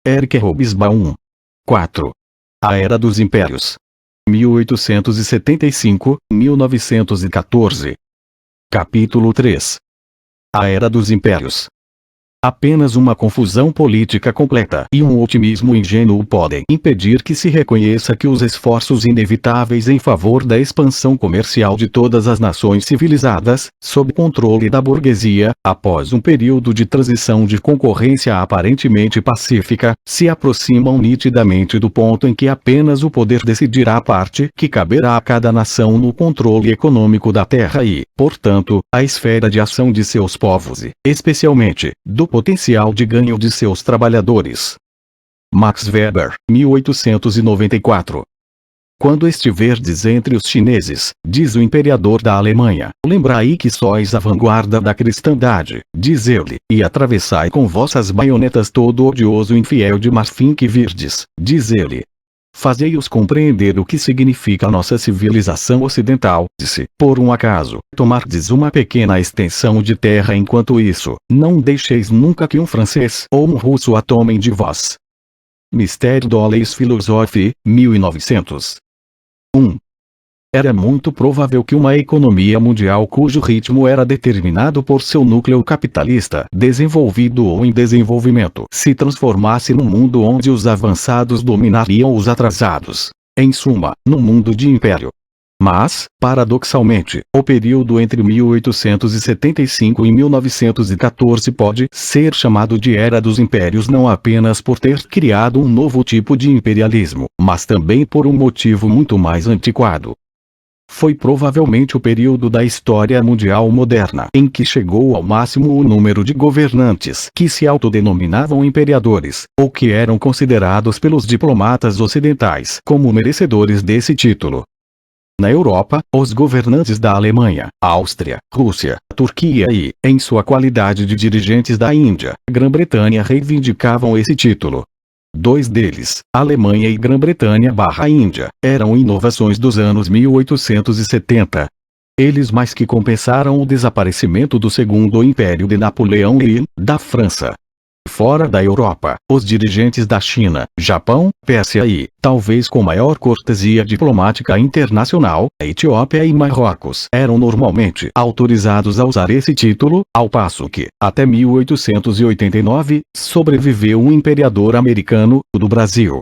Eric Hobsbawm. 4. A Era dos Impérios. 1875-1914. Capítulo 3. A Era dos Impérios. Apenas uma confusão política completa e um otimismo ingênuo podem impedir que se reconheça que os esforços inevitáveis em favor da expansão comercial de todas as nações civilizadas, sob controle da burguesia, após um período de transição de concorrência aparentemente pacífica, se aproximam nitidamente do ponto em que apenas o poder decidirá a parte que caberá a cada nação no controle econômico da terra e, portanto, a esfera de ação de seus povos e, especialmente, do potencial de ganho de seus trabalhadores. Max Weber, 1894. Quando estiverdes entre os chineses, diz o imperador da Alemanha, lembrai que sois a vanguarda da cristandade, diz ele, e atravessai com vossas baionetas todo o odioso infiel de marfim que virdes, diz ele. Fazei-os compreender o que significa a nossa civilização ocidental, se, por um acaso, tomardes uma pequena extensão de terra enquanto isso, não deixeis nunca que um francês ou um russo a tomem de vós. Mistério Dollars Philosophy, 1900. 1. Era muito provável que uma economia mundial cujo ritmo era determinado por seu núcleo capitalista, desenvolvido ou em desenvolvimento, se transformasse num mundo onde os avançados dominariam os atrasados. Em suma, num mundo de império. Mas, paradoxalmente, o período entre 1875 e 1914 pode ser chamado de Era dos Impérios não apenas por ter criado um novo tipo de imperialismo, mas também por um motivo muito mais antiquado. Foi provavelmente o período da história mundial moderna em que chegou ao máximo o número de governantes que se autodenominavam imperadores, ou que eram considerados pelos diplomatas ocidentais como merecedores desse título. Na Europa, os governantes da Alemanha, Áustria, Rússia, Turquia e, em sua qualidade de dirigentes da Índia, Grã-Bretanha reivindicavam esse título. Dois deles, Alemanha e Grã-Bretanha/Índia, eram inovações dos anos 1870. Eles mais que compensaram o desaparecimento do Segundo Império de Napoleão e, da França. Fora da Europa, os dirigentes da China, Japão, Pérsia e, talvez com maior cortesia diplomática internacional, a Etiópia e Marrocos eram normalmente autorizados a usar esse título, ao passo que, até 1889, sobreviveu um imperador americano, o do Brasil.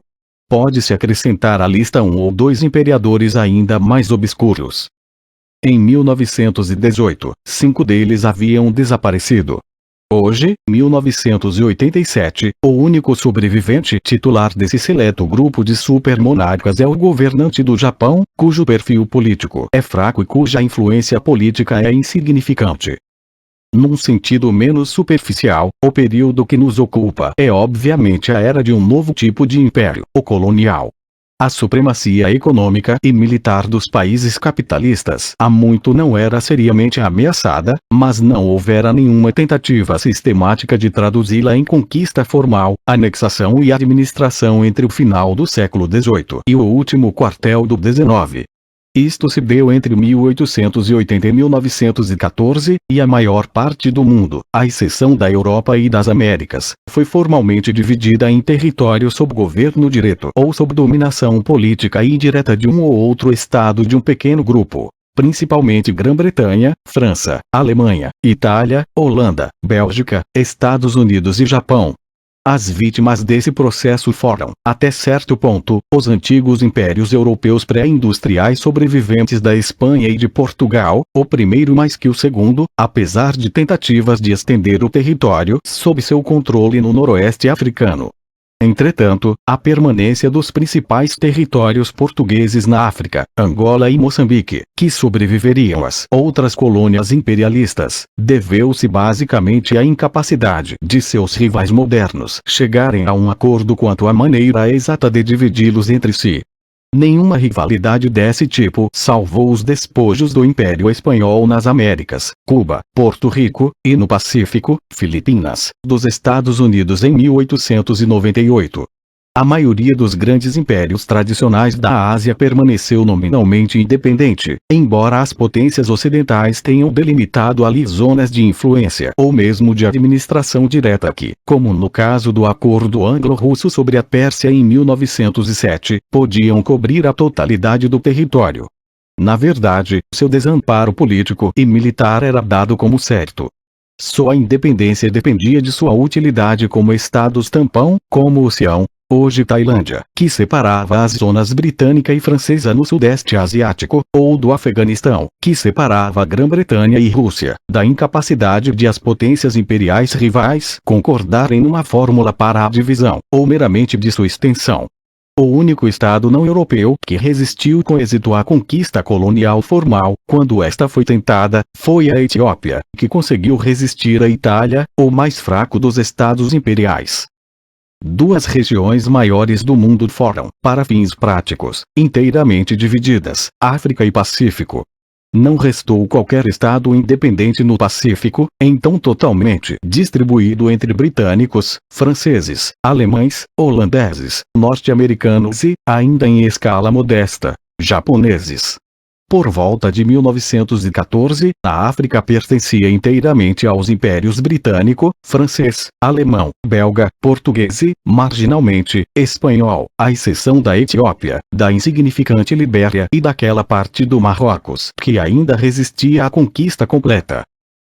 Pode-se acrescentar à lista um ou dois imperadores ainda mais obscuros. Em 1918, 5 deles haviam desaparecido. Hoje, 1987, o único sobrevivente titular desse seleto grupo de supermonarcas é o governante do Japão, cujo perfil político é fraco e cuja influência política é insignificante. Num sentido menos superficial, o período que nos ocupa é obviamente a era de um novo tipo de império, o colonial. A supremacia econômica e militar dos países capitalistas há muito não era seriamente ameaçada, mas não houvera nenhuma tentativa sistemática de traduzi-la em conquista formal, anexação e administração entre o final do século XVIII e o último quartel do XIX. Isto se deu entre 1880 e 1914, e a maior parte do mundo, à exceção da Europa e das Américas, foi formalmente dividida em território sob governo direto ou sob dominação política indireta de um ou outro estado de um pequeno grupo, principalmente Grã-Bretanha, França, Alemanha, Itália, Holanda, Bélgica, Estados Unidos e Japão. As vítimas desse processo foram, até certo ponto, os antigos impérios europeus pré-industriais sobreviventes da Espanha e de Portugal, o primeiro mais que o segundo, apesar de tentativas de estender o território sob seu controle no noroeste africano. Entretanto, a permanência dos principais territórios portugueses na África, Angola e Moçambique, que sobreviveriam às outras colônias imperialistas, deveu-se basicamente à incapacidade de seus rivais modernos chegarem a um acordo quanto à maneira exata de dividi-los entre si. Nenhuma rivalidade desse tipo salvou os despojos do Império Espanhol nas Américas, Cuba, Porto Rico, e no Pacífico, Filipinas, dos Estados Unidos em 1898. A maioria dos grandes impérios tradicionais da Ásia permaneceu nominalmente independente, embora as potências ocidentais tenham delimitado ali zonas de influência ou mesmo de administração direta que, como no caso do Acordo Anglo-Russo sobre a Pérsia em 1907, podiam cobrir a totalidade do território. Na verdade, seu desamparo político e militar era dado como certo. Sua independência dependia de sua utilidade como estados tampão, como o Sião, hoje Tailândia, que separava as zonas britânica e francesa no sudeste asiático, ou do Afeganistão, que separava a Grã-Bretanha e Rússia, da incapacidade de as potências imperiais rivais concordarem numa fórmula para a divisão, ou meramente de sua extensão. O único estado não europeu que resistiu com êxito à conquista colonial formal, quando esta foi tentada, foi a Etiópia, que conseguiu resistir à Itália, o mais fraco dos estados imperiais. Duas regiões maiores do mundo foram, para fins práticos, inteiramente divididas, África e Pacífico. Não restou qualquer estado independente no Pacífico, então totalmente distribuído entre britânicos, franceses, alemães, holandeses, norte-americanos e, ainda em escala modesta, japoneses. Por volta de 1914, a África pertencia inteiramente aos impérios britânico, francês, alemão, belga, português e, marginalmente, espanhol, à exceção da Etiópia, da insignificante Libéria e daquela parte do Marrocos que ainda resistia à conquista completa.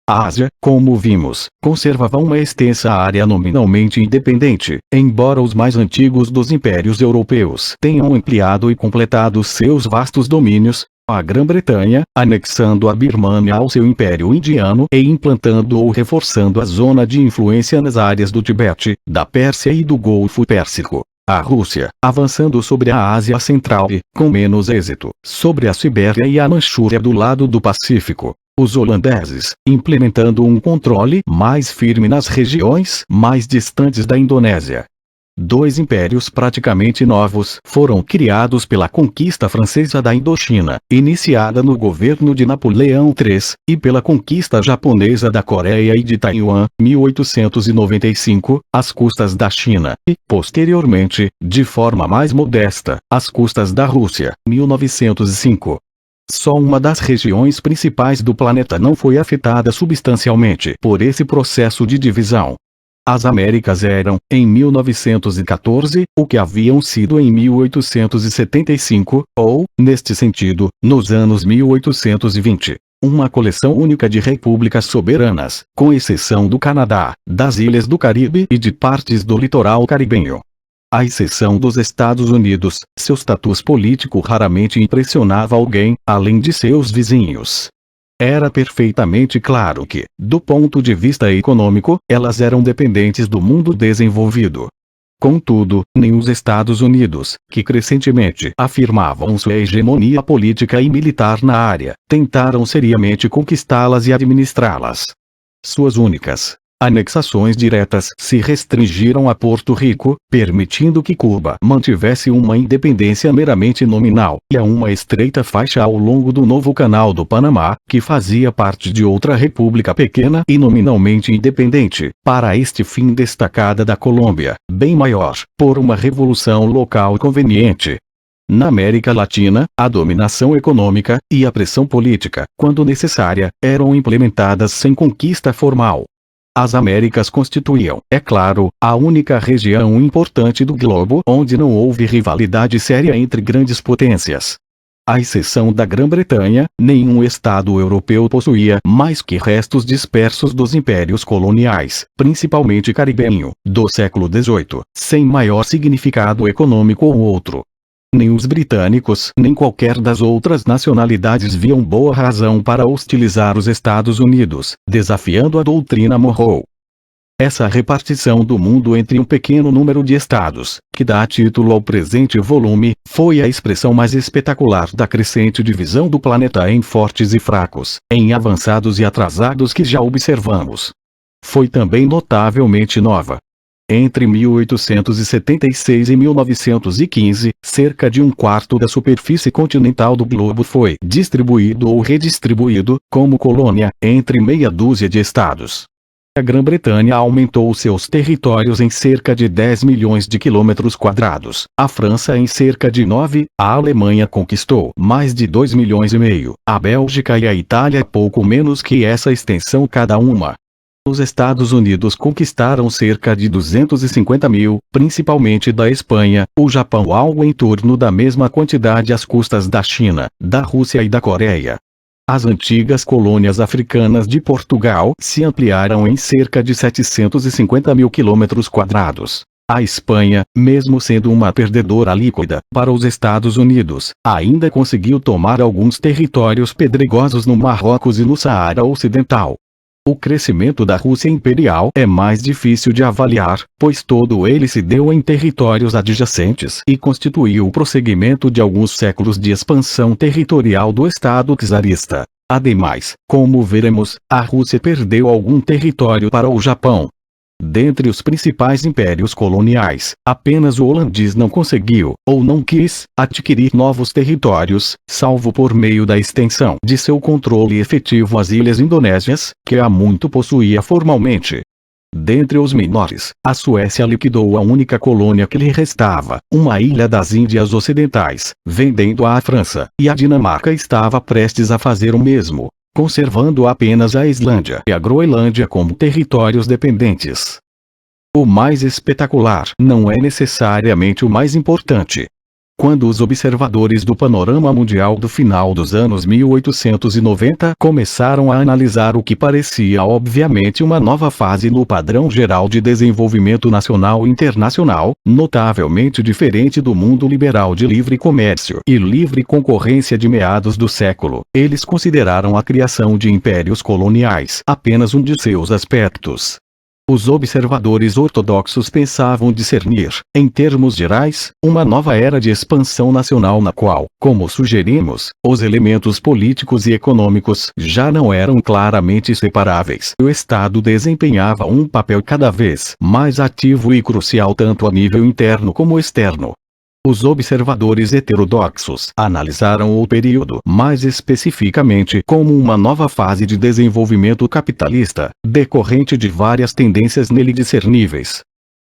A Ásia, como vimos, conservava uma extensa área nominalmente independente, embora os mais antigos dos impérios europeus tenham ampliado e completado seus vastos domínios. A Grã-Bretanha, anexando a Birmânia ao seu Império Indiano e implantando ou reforçando a zona de influência nas áreas do Tibete, da Pérsia e do Golfo Pérsico. A Rússia, avançando sobre a Ásia Central e, com menos êxito, sobre a Sibéria e a Manchúria do lado do Pacífico. Os holandeses, implementando um controle mais firme nas regiões mais distantes da Indonésia. Dois impérios praticamente novos foram criados pela conquista francesa da Indochina, iniciada no governo de Napoleão III, e pela conquista japonesa da Coreia e de Taiwan, 1895, às custas da China, e, posteriormente, de forma mais modesta, às custas da Rússia, 1905. Só uma das regiões principais do planeta não foi afetada substancialmente por esse processo de divisão. As Américas eram, em 1914, o que haviam sido em 1875, ou, neste sentido, nos anos 1820. Uma coleção única de repúblicas soberanas, com exceção do Canadá, das ilhas do Caribe e de partes do litoral caribenho. À exceção dos Estados Unidos, seu status político raramente impressionava alguém, além de seus vizinhos. Era perfeitamente claro que, do ponto de vista econômico, elas eram dependentes do mundo desenvolvido. Contudo, nem os Estados Unidos, que crescentemente afirmavam sua hegemonia política e militar na área, tentaram seriamente conquistá-las e administrá-las. Suas únicas anexações diretas se restringiram a Porto Rico, permitindo que Cuba mantivesse uma independência meramente nominal, e a uma estreita faixa ao longo do novo Canal do Panamá, que fazia parte de outra república pequena e nominalmente independente, para este fim destacada da Colômbia, bem maior, por uma revolução local conveniente. Na América Latina, a dominação econômica e a pressão política, quando necessária, eram implementadas sem conquista formal. As Américas constituíam, é claro, a única região importante do globo onde não houve rivalidade séria entre grandes potências. À exceção da Grã-Bretanha, nenhum estado europeu possuía mais que restos dispersos dos impérios coloniais, principalmente caribenho, do século XVIII, sem maior significado econômico ou outro. Nem os britânicos nem qualquer das outras nacionalidades viam boa razão para hostilizar os Estados Unidos, desafiando a doutrina Monroe. Essa repartição do mundo entre um pequeno número de estados, que dá título ao presente volume, foi a expressão mais espetacular da crescente divisão do planeta em fortes e fracos, em avançados e atrasados que já observamos. Foi também notavelmente nova. Entre 1876 e 1915, cerca de um quarto da superfície continental do globo foi distribuído ou redistribuído, como colônia, entre meia dúzia de estados. A Grã-Bretanha aumentou seus territórios em cerca de 10 milhões de quilômetros quadrados, a França em cerca de 9, a Alemanha conquistou mais de 2 milhões e meio, a Bélgica e a Itália pouco menos que essa extensão cada uma. Os Estados Unidos conquistaram cerca de 250 mil, principalmente da Espanha, o Japão algo em torno da mesma quantidade às custas da China, da Rússia e da Coreia. As antigas colônias africanas de Portugal se ampliaram em cerca de 750 mil quilômetros quadrados. A Espanha, mesmo sendo uma perdedora líquida para os Estados Unidos, ainda conseguiu tomar alguns territórios pedregosos no Marrocos e no Saara Ocidental. O crescimento da Rússia imperial é mais difícil de avaliar, pois todo ele se deu em territórios adjacentes e constituiu o prosseguimento de alguns séculos de expansão territorial do Estado czarista. Ademais, como veremos, a Rússia perdeu algum território para o Japão. Dentre os principais impérios coloniais, apenas o holandês não conseguiu, ou não quis, adquirir novos territórios, salvo por meio da extensão de seu controle efetivo às ilhas indonésias, que há muito possuía formalmente. Dentre os menores, a Suécia liquidou a única colônia que lhe restava, uma ilha das Índias Ocidentais, vendendo-a à França, e a Dinamarca estava prestes a fazer o mesmo, conservando apenas a Islândia e a Groenlândia como territórios dependentes. O mais espetacular não é necessariamente o mais importante. Quando os observadores do panorama mundial do final dos anos 1890 começaram a analisar o que parecia obviamente uma nova fase no padrão geral de desenvolvimento nacional e internacional, notavelmente diferente do mundo liberal de livre comércio e livre concorrência de meados do século, eles consideraram a criação de impérios coloniais apenas um de seus aspectos. Os observadores ortodoxos pensavam discernir, em termos gerais, uma nova era de expansão nacional na qual, como sugerimos, os elementos políticos e econômicos já não eram claramente separáveis. O Estado desempenhava um papel cada vez mais ativo e crucial tanto a nível interno como externo. Os observadores heterodoxos analisaram o período mais especificamente como uma nova fase de desenvolvimento capitalista, decorrente de várias tendências nele discerníveis.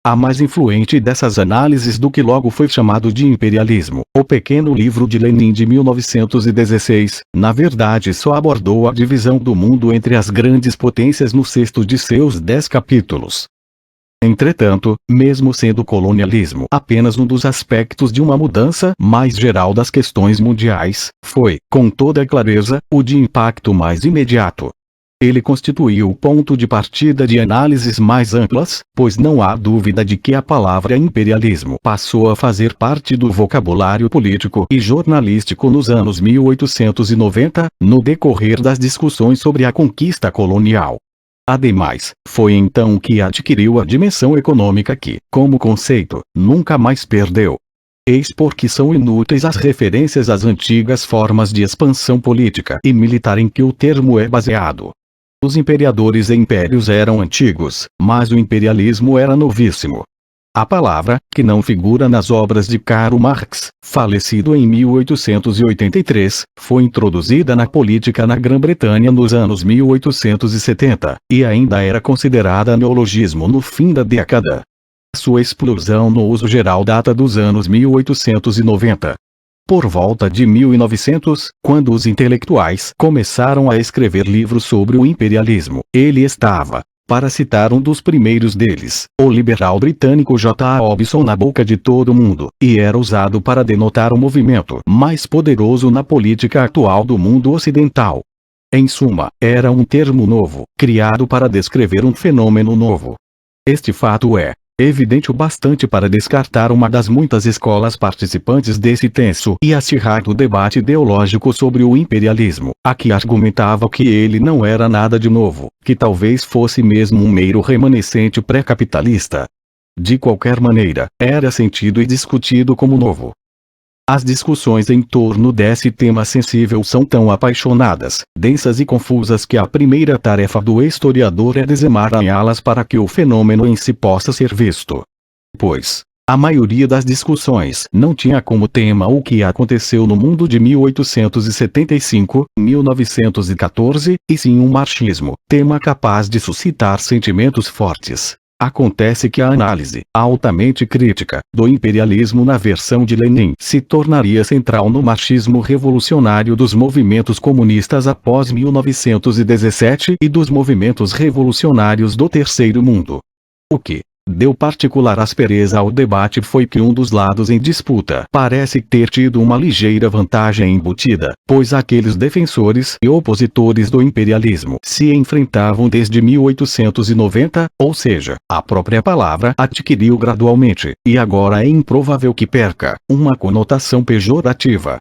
A mais influente dessas análises do que logo foi chamado de imperialismo, o pequeno livro de Lenin de 1916, na verdade só abordou a divisão do mundo entre as grandes potências no sexto de seus 10 capítulos. Entretanto, mesmo sendo o colonialismo apenas um dos aspectos de uma mudança mais geral das questões mundiais, foi, com toda clareza, o de impacto mais imediato. Ele constituiu o ponto de partida de análises mais amplas, pois não há dúvida de que a palavra imperialismo passou a fazer parte do vocabulário político e jornalístico nos anos 1890, no decorrer das discussões sobre a conquista colonial. Ademais, foi então que adquiriu a dimensão econômica que, como conceito, nunca mais perdeu. Eis porque são inúteis as referências às antigas formas de expansão política e militar em que o termo é baseado. Os imperadores e impérios eram antigos, mas o imperialismo era novíssimo. A palavra, que não figura nas obras de Karl Marx, falecido em 1883, foi introduzida na política na Grã-Bretanha nos anos 1870, e ainda era considerada neologismo no fim da década. Sua explosão no uso geral data dos anos 1890. Por volta de 1900, quando os intelectuais começaram a escrever livros sobre o imperialismo, ele estava, para citar um dos primeiros deles, o liberal britânico J. A. Hobson na boca de todo mundo, e era usado para denotar o movimento mais poderoso na política atual do mundo ocidental. Em suma, era um termo novo, criado para descrever um fenômeno novo. Este fato é evidente o bastante para descartar uma das muitas escolas participantes desse tenso e acirrado debate ideológico sobre o imperialismo, a que argumentava que ele não era nada de novo, que talvez fosse mesmo um mero remanescente pré-capitalista. De qualquer maneira, era sentido e discutido como novo. As discussões em torno desse tema sensível são tão apaixonadas, densas e confusas que a primeira tarefa do historiador é desemaranhá-las para que o fenômeno em si possa ser visto. Pois, A maioria das discussões não tinha como tema o que aconteceu no mundo de 1875, 1914, e sim um marxismo, tema capaz de suscitar sentimentos fortes. Acontece que a análise, altamente crítica, do imperialismo na versão de Lenin se tornaria central no marxismo revolucionário dos movimentos comunistas após 1917 e dos movimentos revolucionários do Terceiro Mundo. O que deu particular aspereza ao debate foi que um dos lados em disputa parece ter tido uma ligeira vantagem embutida, pois aqueles defensores e opositores do imperialismo se enfrentavam desde 1890, ou seja, a própria palavra adquiriu gradualmente, e agora é improvável que perca, uma conotação pejorativa.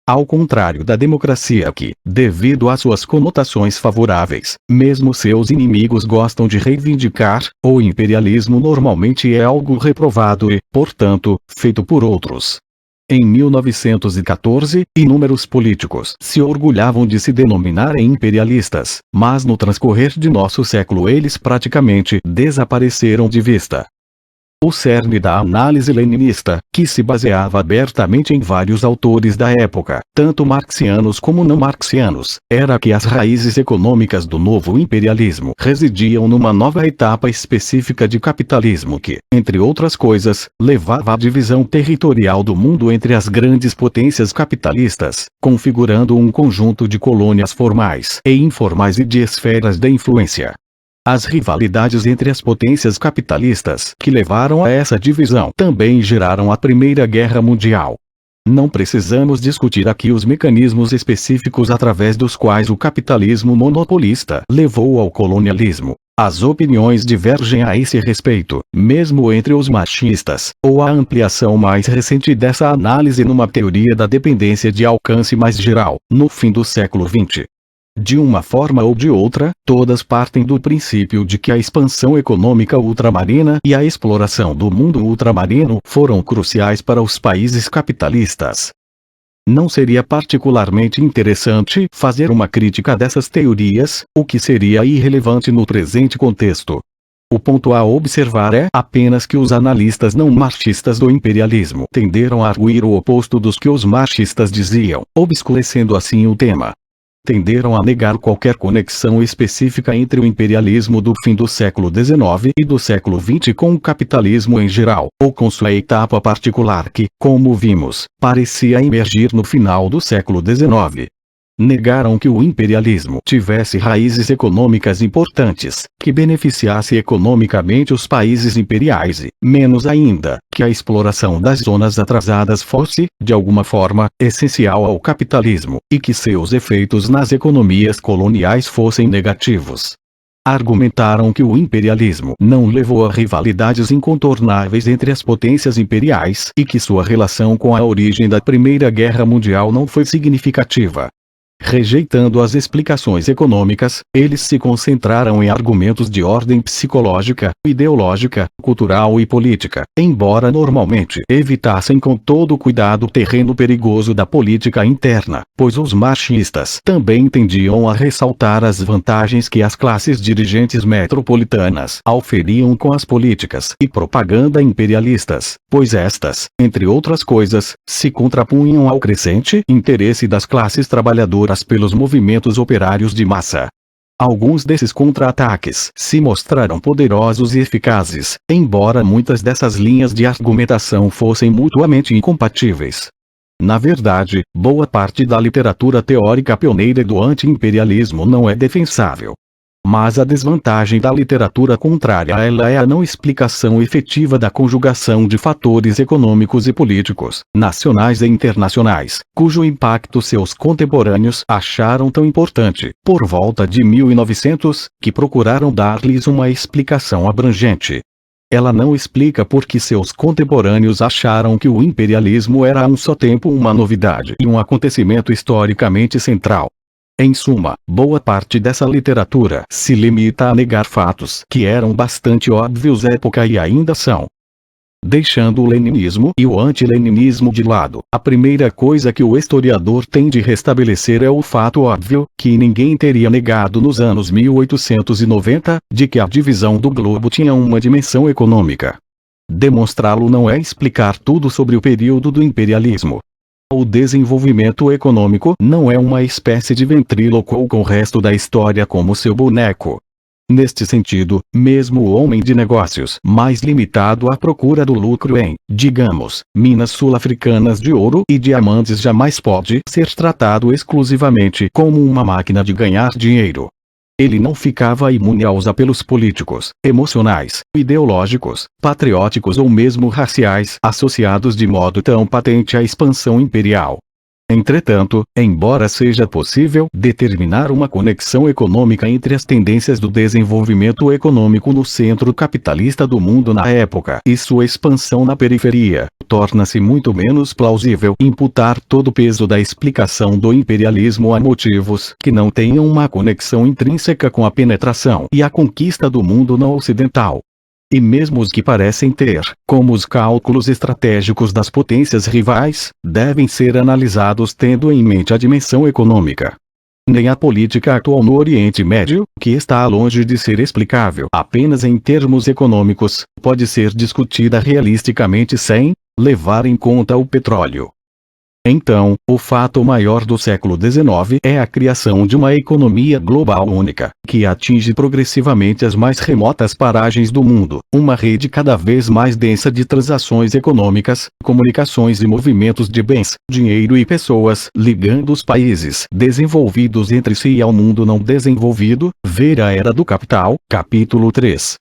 Ao contrário da democracia que, devido às suas conotações favoráveis, mesmo seus inimigos gostam de reivindicar, o imperialismo normalmente é algo reprovado e, portanto, feito por outros. Em 1914, inúmeros políticos se orgulhavam de se denominarem imperialistas, mas no transcorrer de nosso século eles praticamente desapareceram de vista. O cerne da análise leninista, que se baseava abertamente em vários autores da época, tanto marxianos como não marxianos, era que as raízes econômicas do novo imperialismo residiam numa nova etapa específica de capitalismo que, entre outras coisas, levava à divisão territorial do mundo entre as grandes potências capitalistas, configurando um conjunto de colônias formais e informais e de esferas de influência. As rivalidades entre as potências capitalistas que levaram a essa divisão também geraram a Primeira Guerra Mundial. Não precisamos discutir aqui os mecanismos específicos através dos quais o capitalismo monopolista levou ao colonialismo. As opiniões divergem a esse respeito, mesmo entre os marxistas, ou a ampliação mais recente dessa análise numa teoria da dependência de alcance mais geral, no fim do século XX. De uma forma ou de outra, todas partem do princípio de que a expansão econômica ultramarina e a exploração do mundo ultramarino foram cruciais para os países capitalistas. Não seria particularmente interessante fazer uma crítica dessas teorias, o que seria irrelevante no presente contexto. O ponto a observar é apenas que os analistas não marxistas do imperialismo tenderam a arguir o oposto dos que os marxistas diziam, obscurecendo assim o tema. Tenderam a negar qualquer conexão específica entre o imperialismo do fim do século XIX e do século XX com o capitalismo em geral, ou com sua etapa particular que, como vimos, parecia emergir no final do século XIX. Negaram que o imperialismo tivesse raízes econômicas importantes, que beneficiasse economicamente os países imperiais e, menos ainda, que a exploração das zonas atrasadas fosse, de alguma forma, essencial ao capitalismo, e que seus efeitos nas economias coloniais fossem negativos. Argumentaram que o imperialismo não levou a rivalidades incontornáveis entre as potências imperiais e que sua relação com a origem da Primeira Guerra Mundial não foi significativa. Rejeitando as explicações econômicas, eles se concentraram em argumentos de ordem psicológica, ideológica, cultural e política, embora normalmente evitassem com todo cuidado o terreno perigoso da política interna, pois os marxistas também tendiam a ressaltar as vantagens que as classes dirigentes metropolitanas auferiam com as políticas e propaganda imperialistas, pois estas, entre outras coisas, se contrapunham ao crescente interesse das classes trabalhadoras pelos movimentos operários de massa. Alguns desses contra-ataques se mostraram poderosos e eficazes, embora muitas dessas linhas de argumentação fossem mutuamente incompatíveis. Na verdade, boa parte da literatura teórica pioneira do anti-imperialismo não é defensável. Mas a desvantagem da literatura contrária a ela é a não explicação efetiva da conjugação de fatores econômicos e políticos, nacionais e internacionais, cujo impacto seus contemporâneos acharam tão importante, por volta de 1900, que procuraram dar-lhes uma explicação abrangente. Ela não explica por que seus contemporâneos acharam que o imperialismo era a um só tempo uma novidade e um acontecimento historicamente central. Em suma, boa parte dessa literatura se limita a negar fatos que eram bastante óbvios à época e ainda são. Deixando o leninismo e o antileninismo de lado, a primeira coisa que o historiador tem de restabelecer é o fato óbvio, que ninguém teria negado nos anos 1890, de que a divisão do globo tinha uma dimensão econômica. Demonstrá-lo não é explicar tudo sobre o período do imperialismo. O desenvolvimento econômico não é uma espécie de ventríloco com o resto da história como seu boneco. Neste sentido, mesmo o homem de negócios mais limitado à procura do lucro em, digamos, minas sul-africanas de ouro e diamantes jamais pode ser tratado exclusivamente como uma máquina de ganhar dinheiro. Ele não ficava imune aos apelos políticos, emocionais, ideológicos, patrióticos ou mesmo raciais associados de modo tão patente à expansão imperial. Entretanto, embora seja possível determinar uma conexão econômica entre as tendências do desenvolvimento econômico no centro capitalista do mundo na época e sua expansão na periferia, torna-se muito menos plausível imputar todo o peso da explicação do imperialismo a motivos que não tenham uma conexão intrínseca com a penetração e a conquista do mundo não ocidental. E mesmo os que parecem ter, como os cálculos estratégicos das potências rivais, devem ser analisados tendo em mente a dimensão econômica. Nem a política atual no Oriente Médio, que está longe de ser explicável apenas em termos econômicos, pode ser discutida realisticamente sem levar em conta o petróleo. Então, o fato maior do século XIX é a criação de uma economia global única, que atinge progressivamente as mais remotas paragens do mundo, uma rede cada vez mais densa de transações econômicas, comunicações e movimentos de bens, dinheiro e pessoas, ligando os países desenvolvidos entre si e ao mundo não desenvolvido, ver a Era do Capital, capítulo 3.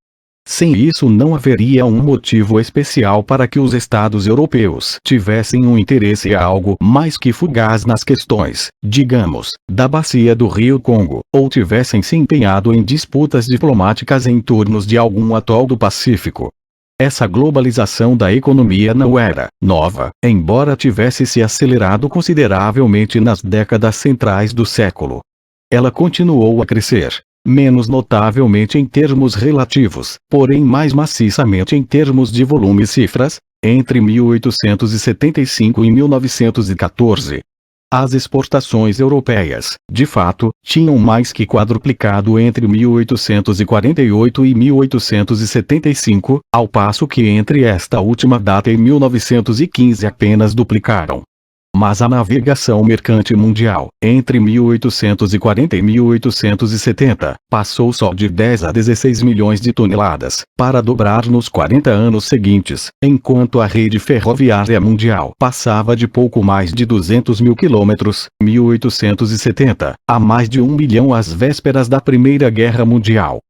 Sem isso não haveria um motivo especial para que os estados europeus tivessem um interesse algo mais que fugaz nas questões, digamos, da bacia do Rio Congo, ou tivessem se empenhado em disputas diplomáticas em torno de algum atol do Pacífico. Essa globalização da economia não era nova, embora tivesse se acelerado consideravelmente nas décadas centrais do século. Ela continuou a crescer, menos notavelmente em termos relativos, porém mais maciçamente em termos de volume e cifras, entre 1875 e 1914. As exportações europeias, de fato, tinham mais que quadruplicado entre 1848 e 1875, ao passo que entre esta última data e 1915 apenas duplicaram. Mas a navegação mercante mundial, entre 1840 e 1870, passou só de 10 a 16 milhões de toneladas, para dobrar nos 40 anos seguintes, enquanto a rede ferroviária mundial passava de pouco mais de 200 mil quilômetros, 1870, a mais de 1 milhão às vésperas da Primeira Guerra Mundial.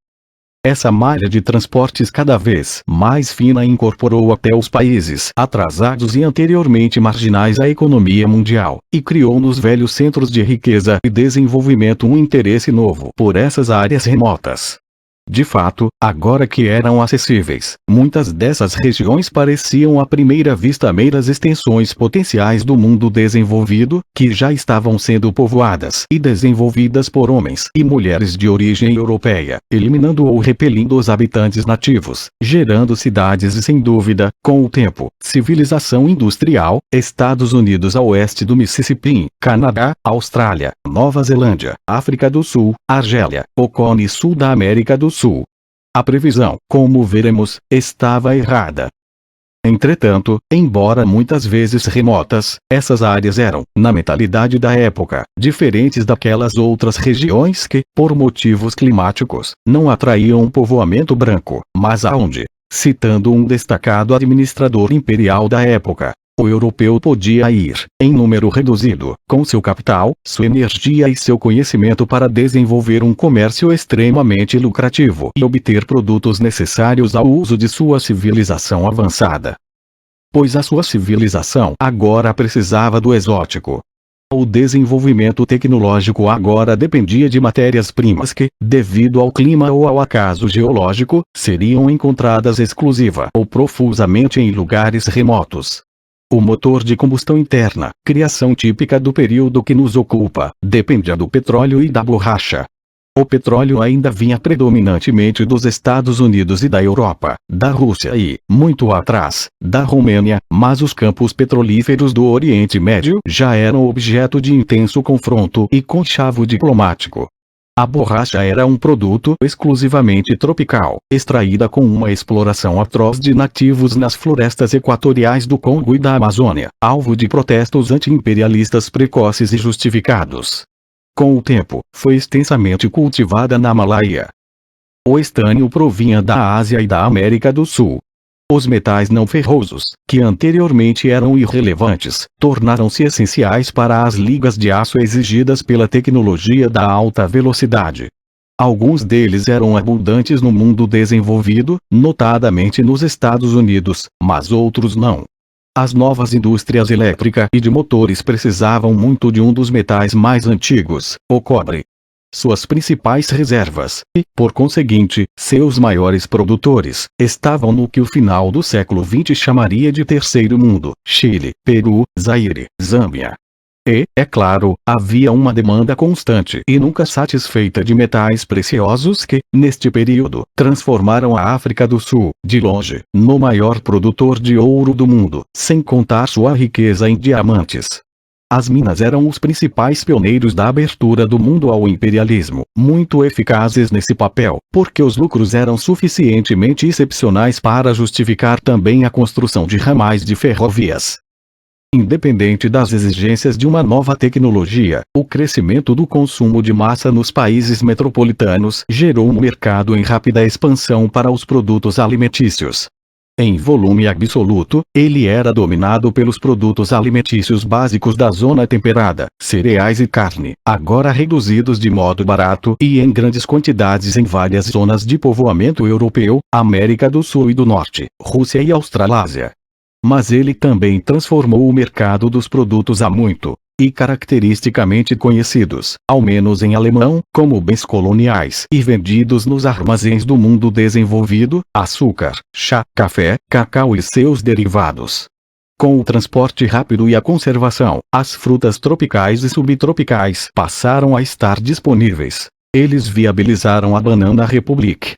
Essa malha de transportes cada vez mais fina incorporou até os países atrasados e anteriormente marginais à economia mundial, e criou nos velhos centros de riqueza e desenvolvimento um interesse novo por essas áreas remotas. De fato, agora que eram acessíveis, muitas dessas regiões pareciam à primeira vista meras extensões potenciais do mundo desenvolvido, que já estavam sendo povoadas e desenvolvidas por homens e mulheres de origem europeia, eliminando ou repelindo os habitantes nativos, gerando cidades e sem dúvida, com o tempo, civilização industrial, Estados Unidos a oeste do Mississippi, Canadá, Austrália, Nova Zelândia, África do Sul, Argélia, o Cone Sul da América do Sul. A previsão, como veremos, estava errada. Entretanto, embora muitas vezes remotas, essas áreas eram, na mentalidade da época, diferentes daquelas outras regiões que, por motivos climáticos, não atraíam um povoamento branco, mas aonde, citando um destacado administrador imperial da época, o europeu podia ir, em número reduzido, com seu capital, sua energia e seu conhecimento para desenvolver um comércio extremamente lucrativo e obter produtos necessários ao uso de sua civilização avançada. Pois a sua civilização agora precisava do exótico. O desenvolvimento tecnológico agora dependia de matérias-primas que, devido ao clima ou ao acaso geológico, seriam encontradas exclusiva ou profusamente em lugares remotos. O motor de combustão interna, criação típica do período que nos ocupa, dependia do petróleo e da borracha. O petróleo ainda vinha predominantemente dos Estados Unidos e da Europa, da Rússia e, muito atrás, da Romênia, mas os campos petrolíferos do Oriente Médio já eram objeto de intenso confronto e conchavo diplomático. A borracha era um produto exclusivamente tropical, extraída com uma exploração atroz de nativos nas florestas equatoriais do Congo e da Amazônia, alvo de protestos anti-imperialistas precoces e justificados. Com o tempo, foi extensamente cultivada na Malaya. O estânio provinha da Ásia e da América do Sul. Os metais não ferrosos, que anteriormente eram irrelevantes, tornaram-se essenciais para as ligas de aço exigidas pela tecnologia da alta velocidade. Alguns deles eram abundantes no mundo desenvolvido, notadamente nos Estados Unidos, mas outros não. As novas indústrias elétrica e de motores precisavam muito de um dos metais mais antigos, o cobre. Suas principais reservas, e, por conseguinte, seus maiores produtores, estavam no que o final do século XX chamaria de Terceiro Mundo: Chile, Peru, Zaire, Zâmbia. E, é claro, havia uma demanda constante e nunca satisfeita de metais preciosos que, neste período, transformaram a África do Sul, de longe, no maior produtor de ouro do mundo, sem contar sua riqueza em diamantes. As minas eram os principais pioneiros da abertura do mundo ao imperialismo, muito eficazes nesse papel, porque os lucros eram suficientemente excepcionais para justificar também a construção de ramais de ferrovias. Independente das exigências de uma nova tecnologia, o crescimento do consumo de massa nos países metropolitanos gerou um mercado em rápida expansão para os produtos alimentícios. Em volume absoluto, ele era dominado pelos produtos alimentícios básicos da zona temperada, cereais e carne, agora reduzidos de modo barato e em grandes quantidades em várias zonas de povoamento europeu, América do Sul e do Norte, Rússia e Australásia. Mas ele também transformou o mercado dos produtos há muito, e caracteristicamente conhecidos, ao menos em alemão, como bens coloniais e vendidos nos armazéns do mundo desenvolvido: açúcar, chá, café, cacau e seus derivados. Com o transporte rápido e a conservação, as frutas tropicais e subtropicais passaram a estar disponíveis. Eles viabilizaram a Banana Republic.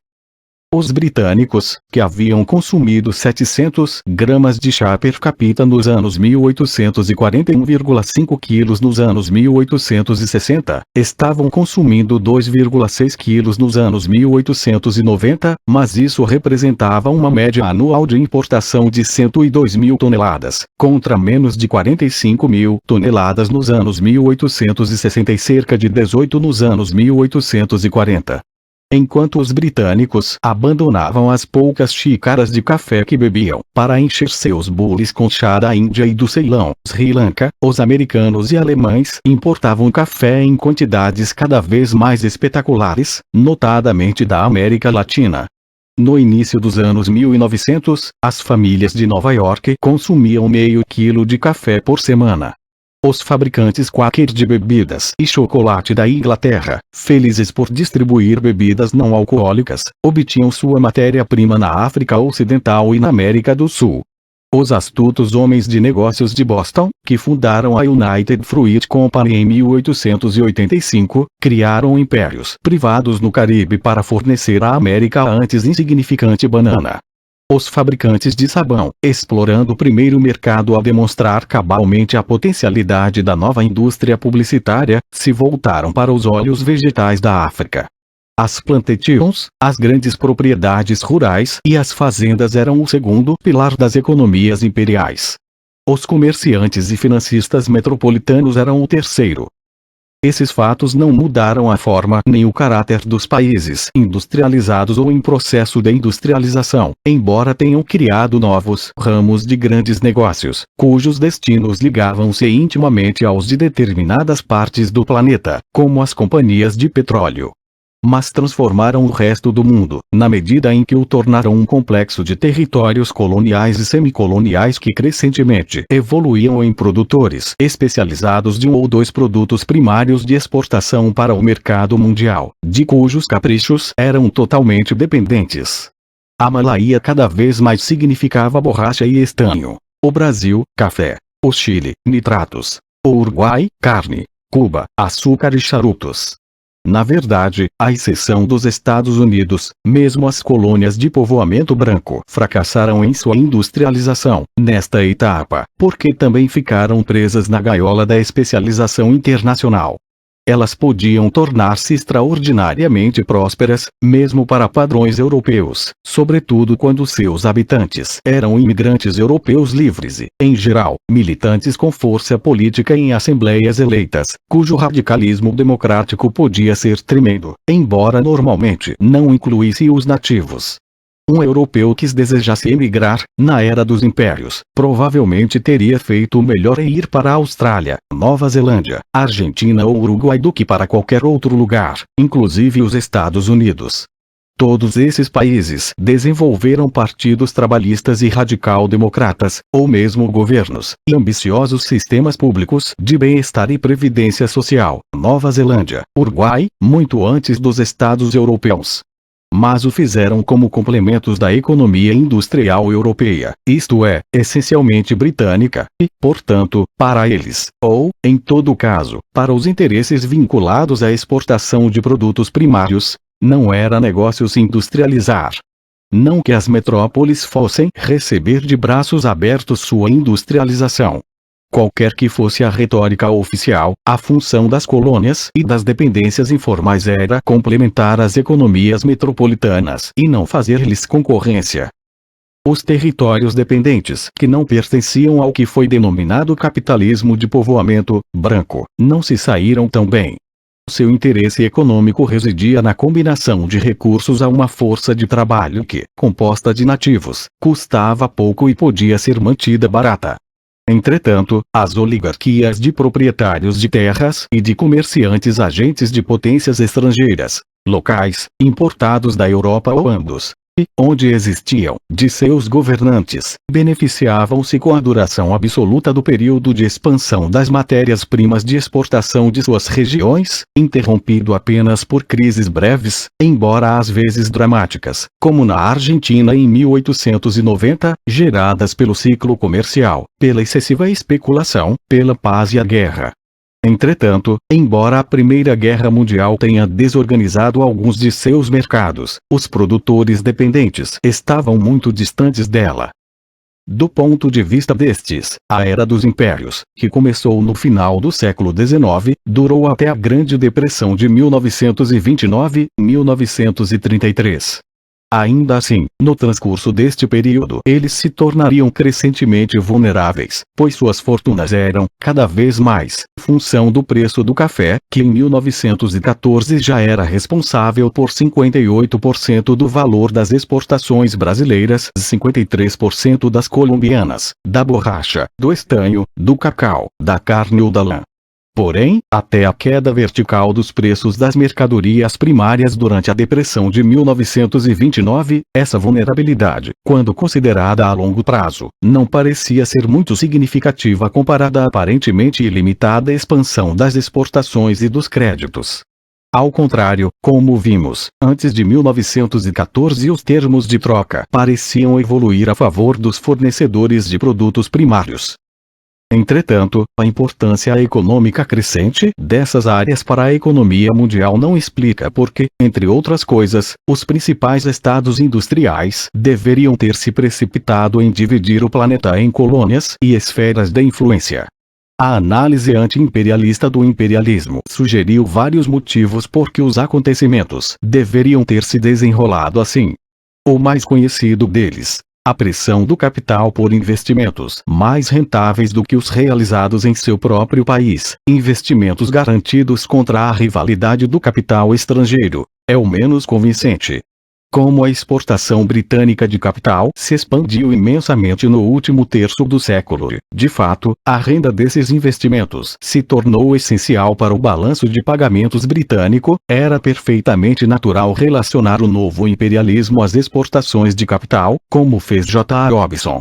Os britânicos, que haviam consumido 700 gramas de chá per capita nos anos 1841,5 quilos nos anos 1860, estavam consumindo 2,6 quilos nos anos 1890, mas isso representava uma média anual de importação de 102 mil toneladas, contra menos de 45 mil toneladas nos anos 1860 e cerca de 18 nos anos 1840. Enquanto os britânicos abandonavam as poucas xícaras de café que bebiam para encher seus bules com chá da Índia e do Ceilão, Sri Lanka, os americanos e alemães importavam café em quantidades cada vez mais espetaculares, notadamente da América Latina. No início dos anos 1900, as famílias de Nova York consumiam meio quilo de café por semana. Os fabricantes Quaker de bebidas e chocolate da Inglaterra, felizes por distribuir bebidas não alcoólicas, obtinham sua matéria-prima na África Ocidental e na América do Sul. Os astutos homens de negócios de Boston, que fundaram a United Fruit Company em 1885, criaram impérios privados no Caribe para fornecer à América a antes insignificante banana. Os fabricantes de sabão, explorando o primeiro mercado a demonstrar cabalmente a potencialidade da nova indústria publicitária, se voltaram para os óleos vegetais da África. As plantations, as grandes propriedades rurais e as fazendas eram o segundo pilar das economias imperiais. Os comerciantes e financistas metropolitanos eram o terceiro. Esses fatos não mudaram a forma nem o caráter dos países industrializados ou em processo de industrialização, embora tenham criado novos ramos de grandes negócios, cujos destinos ligavam-se intimamente aos de determinadas partes do planeta, como as companhias de petróleo. Mas transformaram o resto do mundo, na medida em que o tornaram um complexo de territórios coloniais e semicoloniais que crescentemente evoluíam em produtores especializados de um ou dois produtos primários de exportação para o mercado mundial, de cujos caprichos eram totalmente dependentes. A Malaya cada vez mais significava borracha e estanho. O Brasil, café. O Chile, nitratos. O Uruguai, carne. Cuba, açúcar e charutos. Na verdade, à exceção dos Estados Unidos, mesmo as colônias de povoamento branco fracassaram em sua industrialização, nesta etapa, porque também ficaram presas na gaiola da especialização internacional. elas podiam tornar-se extraordinariamente prósperas, mesmo para padrões europeus, sobretudo quando seus habitantes eram imigrantes europeus livres e, em geral, militantes com força política em assembleias eleitas, cujo radicalismo democrático podia ser tremendo, embora normalmente não incluísse os nativos. Um europeu que desejasse emigrar, na era dos impérios, provavelmente teria feito melhor em ir para a Austrália, Nova Zelândia, Argentina ou Uruguai do que para qualquer outro lugar, inclusive os Estados Unidos. Todos esses países desenvolveram partidos trabalhistas e radical-democratas, ou mesmo governos, e ambiciosos sistemas públicos de bem-estar e previdência social. Nova Zelândia, Uruguai, muito antes dos Estados europeus. Mas o fizeram como complementos da economia industrial europeia, isto é, essencialmente britânica, e, portanto, para eles, ou, em todo caso, para os interesses vinculados à exportação de produtos primários, não era negócio se industrializar. Não que as metrópoles fossem receber de braços abertos sua industrialização. Qualquer que fosse a retórica oficial, a função das colônias e das dependências informais era complementar as economias metropolitanas e não fazer-lhes concorrência. Os territórios dependentes, que não pertenciam ao que foi denominado capitalismo de povoamento branco, não se saíram tão bem. Seu interesse econômico residia na combinação de recursos a uma força de trabalho que, composta de nativos, custava pouco e podia ser mantida barata. Entretanto, as oligarquias de proprietários de terras e de comerciantes agentes de potências estrangeiras, locais, importados da Europa ou ambos, e, onde existiam, de seus governantes, beneficiavam-se com a duração absoluta do período de expansão das matérias-primas de exportação de suas regiões, interrompido apenas por crises breves, embora às vezes dramáticas, como na Argentina em 1890, geradas pelo ciclo comercial, pela excessiva especulação, pela paz e a guerra. Entretanto, embora a Primeira Guerra Mundial tenha desorganizado alguns de seus mercados, os produtores dependentes estavam muito distantes dela. Do ponto de vista destes, a Era dos Impérios, que começou no final do século XIX, durou até a Grande Depressão de 1929-1933. Ainda assim, no transcurso deste período, eles se tornariam crescentemente vulneráveis, pois suas fortunas eram, cada vez mais, função do preço do café, que em 1914 já era responsável por 58% do valor das exportações brasileiras, 53% das colombianas, da borracha, do estanho, do cacau, da carne ou da lã. Porém, até a queda vertical dos preços das mercadorias primárias durante a Depressão de 1929, essa vulnerabilidade, quando considerada a longo prazo, não parecia ser muito significativa comparada à aparentemente ilimitada expansão das exportações e dos créditos. Ao contrário, como vimos, antes de 1914 os termos de troca pareciam evoluir a favor dos fornecedores de produtos primários. Entretanto, a importância econômica crescente dessas áreas para a economia mundial não explica por que, entre outras coisas, os principais estados industriais deveriam ter se precipitado em dividir o planeta em colônias e esferas de influência. A análise anti-imperialista do imperialismo sugeriu vários motivos por que os acontecimentos deveriam ter se desenrolado assim. O mais conhecido deles, a pressão do capital por investimentos mais rentáveis do que os realizados em seu próprio país, investimentos garantidos contra a rivalidade do capital estrangeiro, é o menos convincente. Como a exportação britânica de capital se expandiu imensamente no último terço do século, de fato, a renda desses investimentos se tornou essencial para o balanço de pagamentos britânico, era perfeitamente natural relacionar o novo imperialismo às exportações de capital, como fez J. Robinson.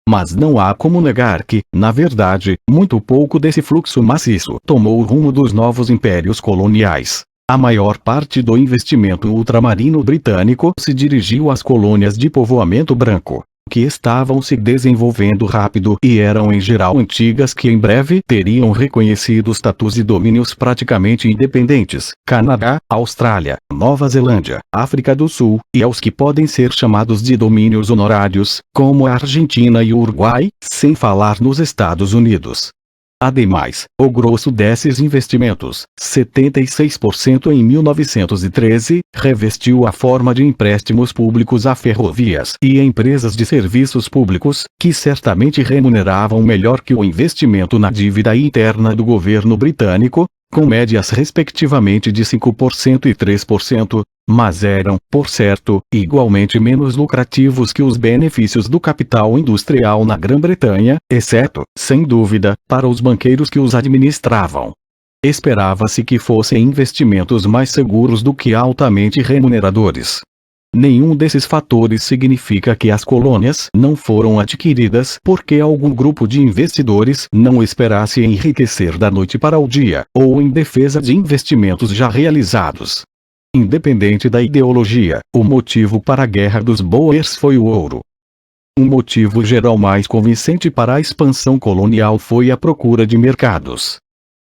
Mas não há como negar que, na verdade, muito pouco desse fluxo maciço tomou o rumo dos novos impérios coloniais. A maior parte do investimento ultramarino britânico se dirigiu às colônias de povoamento branco, que estavam se desenvolvendo rápido e eram em geral antigas que em breve teriam reconhecido status de domínios praticamente independentes, Canadá, Austrália, Nova Zelândia, África do Sul, e aos que podem ser chamados de domínios honorários, como a Argentina e o Uruguai, sem falar nos Estados Unidos. Ademais, o grosso desses investimentos, 76% em 1913, revestiu a forma de empréstimos públicos a ferrovias e empresas de serviços públicos, que certamente remuneravam melhor que o investimento na dívida interna do governo britânico, com médias respectivamente de 5% e 3%, mas eram, por certo, igualmente menos lucrativos que os benefícios do capital industrial na Grã-Bretanha, exceto, sem dúvida, para os banqueiros que os administravam. Esperava-se que fossem investimentos mais seguros do que altamente remuneradores. Nenhum desses fatores significa que as colônias não foram adquiridas porque algum grupo de investidores não esperasse enriquecer da noite para o dia, ou em defesa de investimentos já realizados. Independente da ideologia, o motivo para a Guerra dos Boers foi o ouro. Um motivo geral mais convincente para a expansão colonial foi a procura de mercados.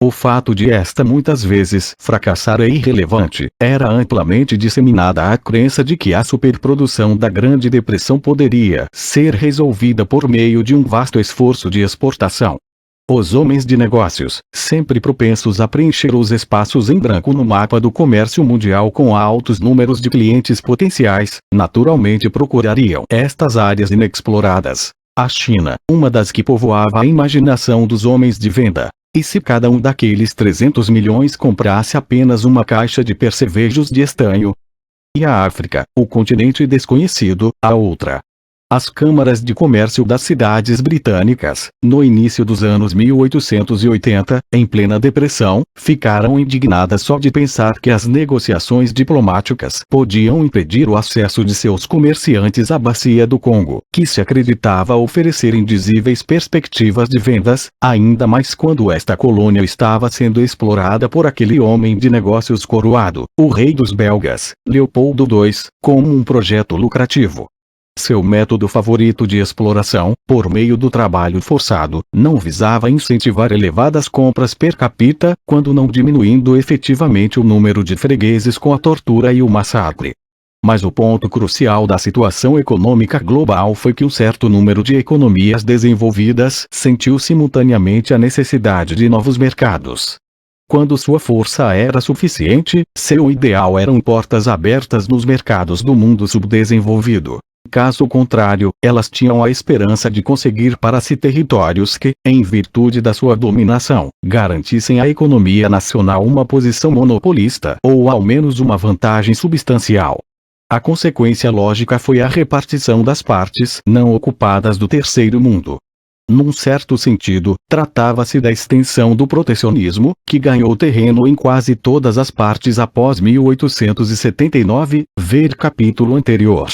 O fato de esta muitas vezes fracassar é irrelevante. Era amplamente disseminada a crença de que a superprodução da Grande Depressão poderia ser resolvida por meio de um vasto esforço de exportação. Os homens de negócios, sempre propensos a preencher os espaços em branco no mapa do comércio mundial com altos números de clientes potenciais, naturalmente procurariam estas áreas inexploradas. A China, uma das que povoava a imaginação dos homens de venda. E se cada um daqueles 300 milhões comprasse apenas uma caixa de percevejos de estanho? E a África, o continente desconhecido, a outra. As câmaras de comércio das cidades britânicas, no início dos anos 1880, em plena depressão, ficaram indignadas só de pensar que as negociações diplomáticas podiam impedir o acesso de seus comerciantes à bacia do Congo, que se acreditava oferecer indizíveis perspectivas de vendas, ainda mais quando esta colônia estava sendo explorada por aquele homem de negócios coroado, o rei dos belgas, Leopoldo II, como um projeto lucrativo. Seu método favorito de exploração, por meio do trabalho forçado, não visava incentivar elevadas compras per capita, quando não diminuindo efetivamente o número de fregueses com a tortura e o massacre. Mas o ponto crucial da situação econômica global foi que um certo número de economias desenvolvidas sentiu simultaneamente a necessidade de novos mercados. Quando sua força era suficiente, seu ideal eram portas abertas nos mercados do mundo subdesenvolvido. Caso contrário, elas tinham a esperança de conseguir para si territórios que, em virtude da sua dominação, garantissem à economia nacional uma posição monopolista ou ao menos uma vantagem substancial. A consequência lógica foi a repartição das partes não ocupadas do terceiro mundo. Num certo sentido, tratava-se da extensão do protecionismo, que ganhou terreno em quase todas as partes após 1879, ver capítulo anterior.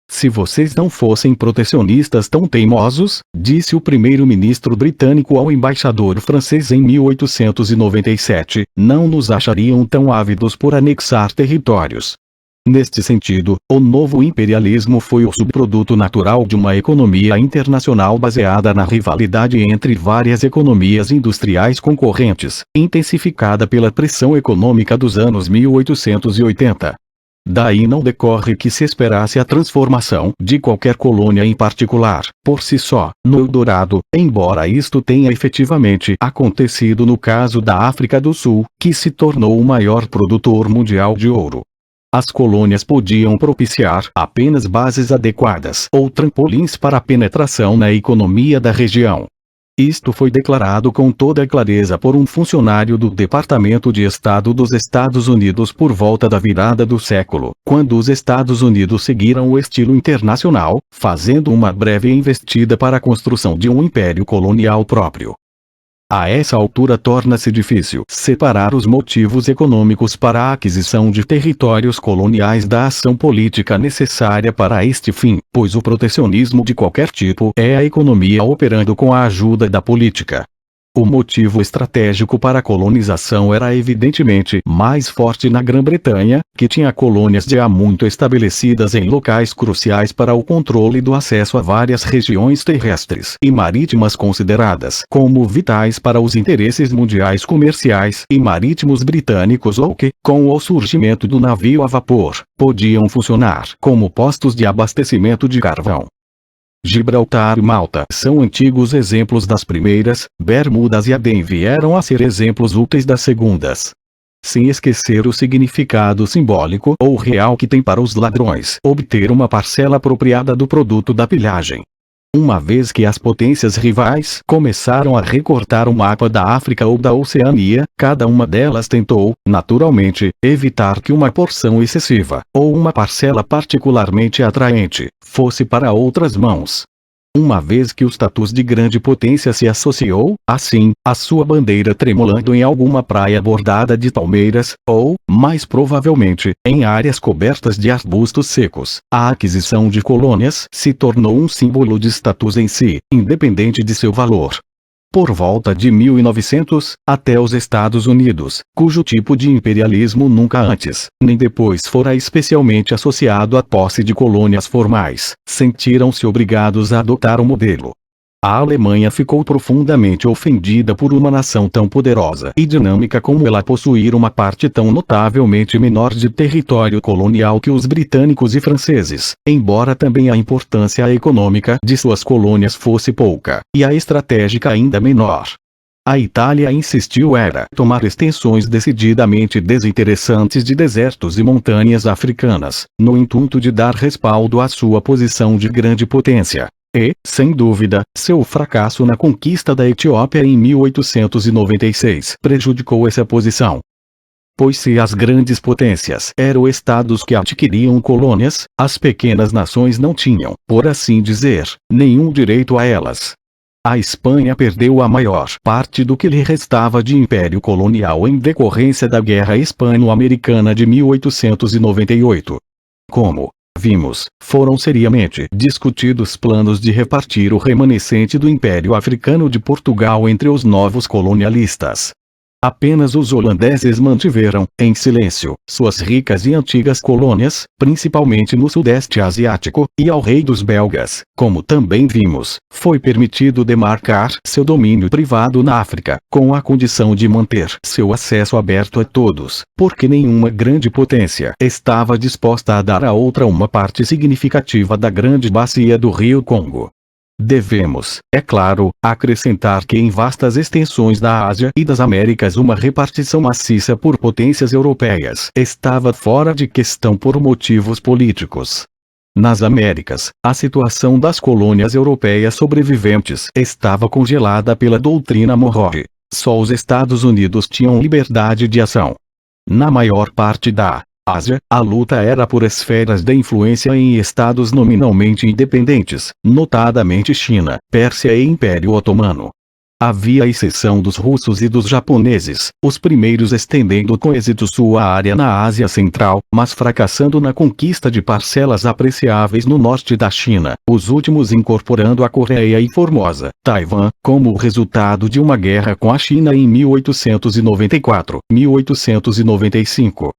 Se vocês não fossem protecionistas tão teimosos, disse o primeiro-ministro britânico ao embaixador francês em 1897, não nos achariam tão ávidos por anexar territórios. Neste sentido, o novo imperialismo foi o subproduto natural de uma economia internacional baseada na rivalidade entre várias economias industriais concorrentes, intensificada pela pressão econômica dos anos 1880. Daí não decorre que se esperasse a transformação de qualquer colônia em particular, por si só, no Eldorado, embora isto tenha efetivamente acontecido no caso da África do Sul, que se tornou o maior produtor mundial de ouro. As colônias podiam propiciar apenas bases adequadas ou trampolins para a penetração na economia da região. Isto foi declarado com toda clareza por um funcionário do Departamento de Estado dos Estados Unidos por volta da virada do século, quando os Estados Unidos seguiram o estilo internacional, fazendo uma breve investida para a construção de um império colonial próprio. A essa altura torna-se difícil separar os motivos econômicos para a aquisição de territórios coloniais da ação política necessária para este fim, pois o protecionismo de qualquer tipo é a economia operando com a ajuda da política. O motivo estratégico para a colonização era evidentemente mais forte na Grã-Bretanha, que tinha colônias já muito estabelecidas em locais cruciais para o controle do acesso a várias regiões terrestres e marítimas consideradas como vitais para os interesses mundiais comerciais e marítimos britânicos ou que, com o surgimento do navio a vapor, podiam funcionar como postos de abastecimento de carvão. Gibraltar e Malta são antigos exemplos das primeiras, Bermudas e Adém vieram a ser exemplos úteis das segundas. Sem esquecer o significado simbólico ou real que tem para os ladrões obter uma parcela apropriada do produto da pilhagem. Uma vez que as potências rivais começaram a recortar o mapa da África ou da Oceania, cada uma delas tentou, naturalmente, evitar que uma porção excessiva, ou uma parcela particularmente atraente, fosse para outras mãos. Uma vez que o status de grande potência se associou, assim, à sua bandeira tremulando em alguma praia bordada de palmeiras, ou, mais provavelmente, em áreas cobertas de arbustos secos, a aquisição de colônias se tornou um símbolo de status em si, independente de seu valor. Por volta de 1900, até os Estados Unidos, cujo tipo de imperialismo nunca antes, nem depois fora especialmente associado à posse de colônias formais, sentiram-se obrigados a adotar o modelo. A Alemanha ficou profundamente ofendida por uma nação tão poderosa e dinâmica como ela possuir uma parte tão notavelmente menor de território colonial que os britânicos e franceses, embora também a importância econômica de suas colônias fosse pouca, e a estratégica ainda menor. A Itália insistiu era tomar extensões decididamente desinteressantes de desertos e montanhas africanas, no intuito de dar respaldo à sua posição de grande potência. E, sem dúvida, seu fracasso na conquista da Etiópia em 1896 prejudicou essa posição. Pois se as grandes potências eram estados que adquiriam colônias, as pequenas nações não tinham, por assim dizer, nenhum direito a elas. A Espanha perdeu a maior parte do que lhe restava de império colonial em decorrência da Guerra Hispano-Americana de 1898. Como vimos, foram seriamente discutidos planos de repartir o remanescente do Império Africano de Portugal entre os novos colonialistas. Apenas os holandeses mantiveram, em silêncio, suas ricas e antigas colônias, principalmente no Sudeste Asiático, e ao rei dos belgas, como também vimos, foi permitido demarcar seu domínio privado na África, com a condição de manter seu acesso aberto a todos, porque nenhuma grande potência estava disposta a dar a outra uma parte significativa da grande bacia do rio Congo. Devemos, é claro, acrescentar que em vastas extensões da Ásia e das Américas uma repartição maciça por potências europeias estava fora de questão por motivos políticos. Nas Américas, a situação das colônias europeias sobreviventes estava congelada pela doutrina Monroe. Só os Estados Unidos tinham liberdade de ação. Na maior parte da Ásia, a luta era por esferas de influência em estados nominalmente independentes, notadamente China, Pérsia e Império Otomano. Havia exceção dos russos e dos japoneses, os primeiros estendendo com êxito sua área na Ásia Central, mas fracassando na conquista de parcelas apreciáveis no norte da China, os últimos incorporando a Coreia e Formosa, Taiwan, como resultado de uma guerra com a China em 1894-1895.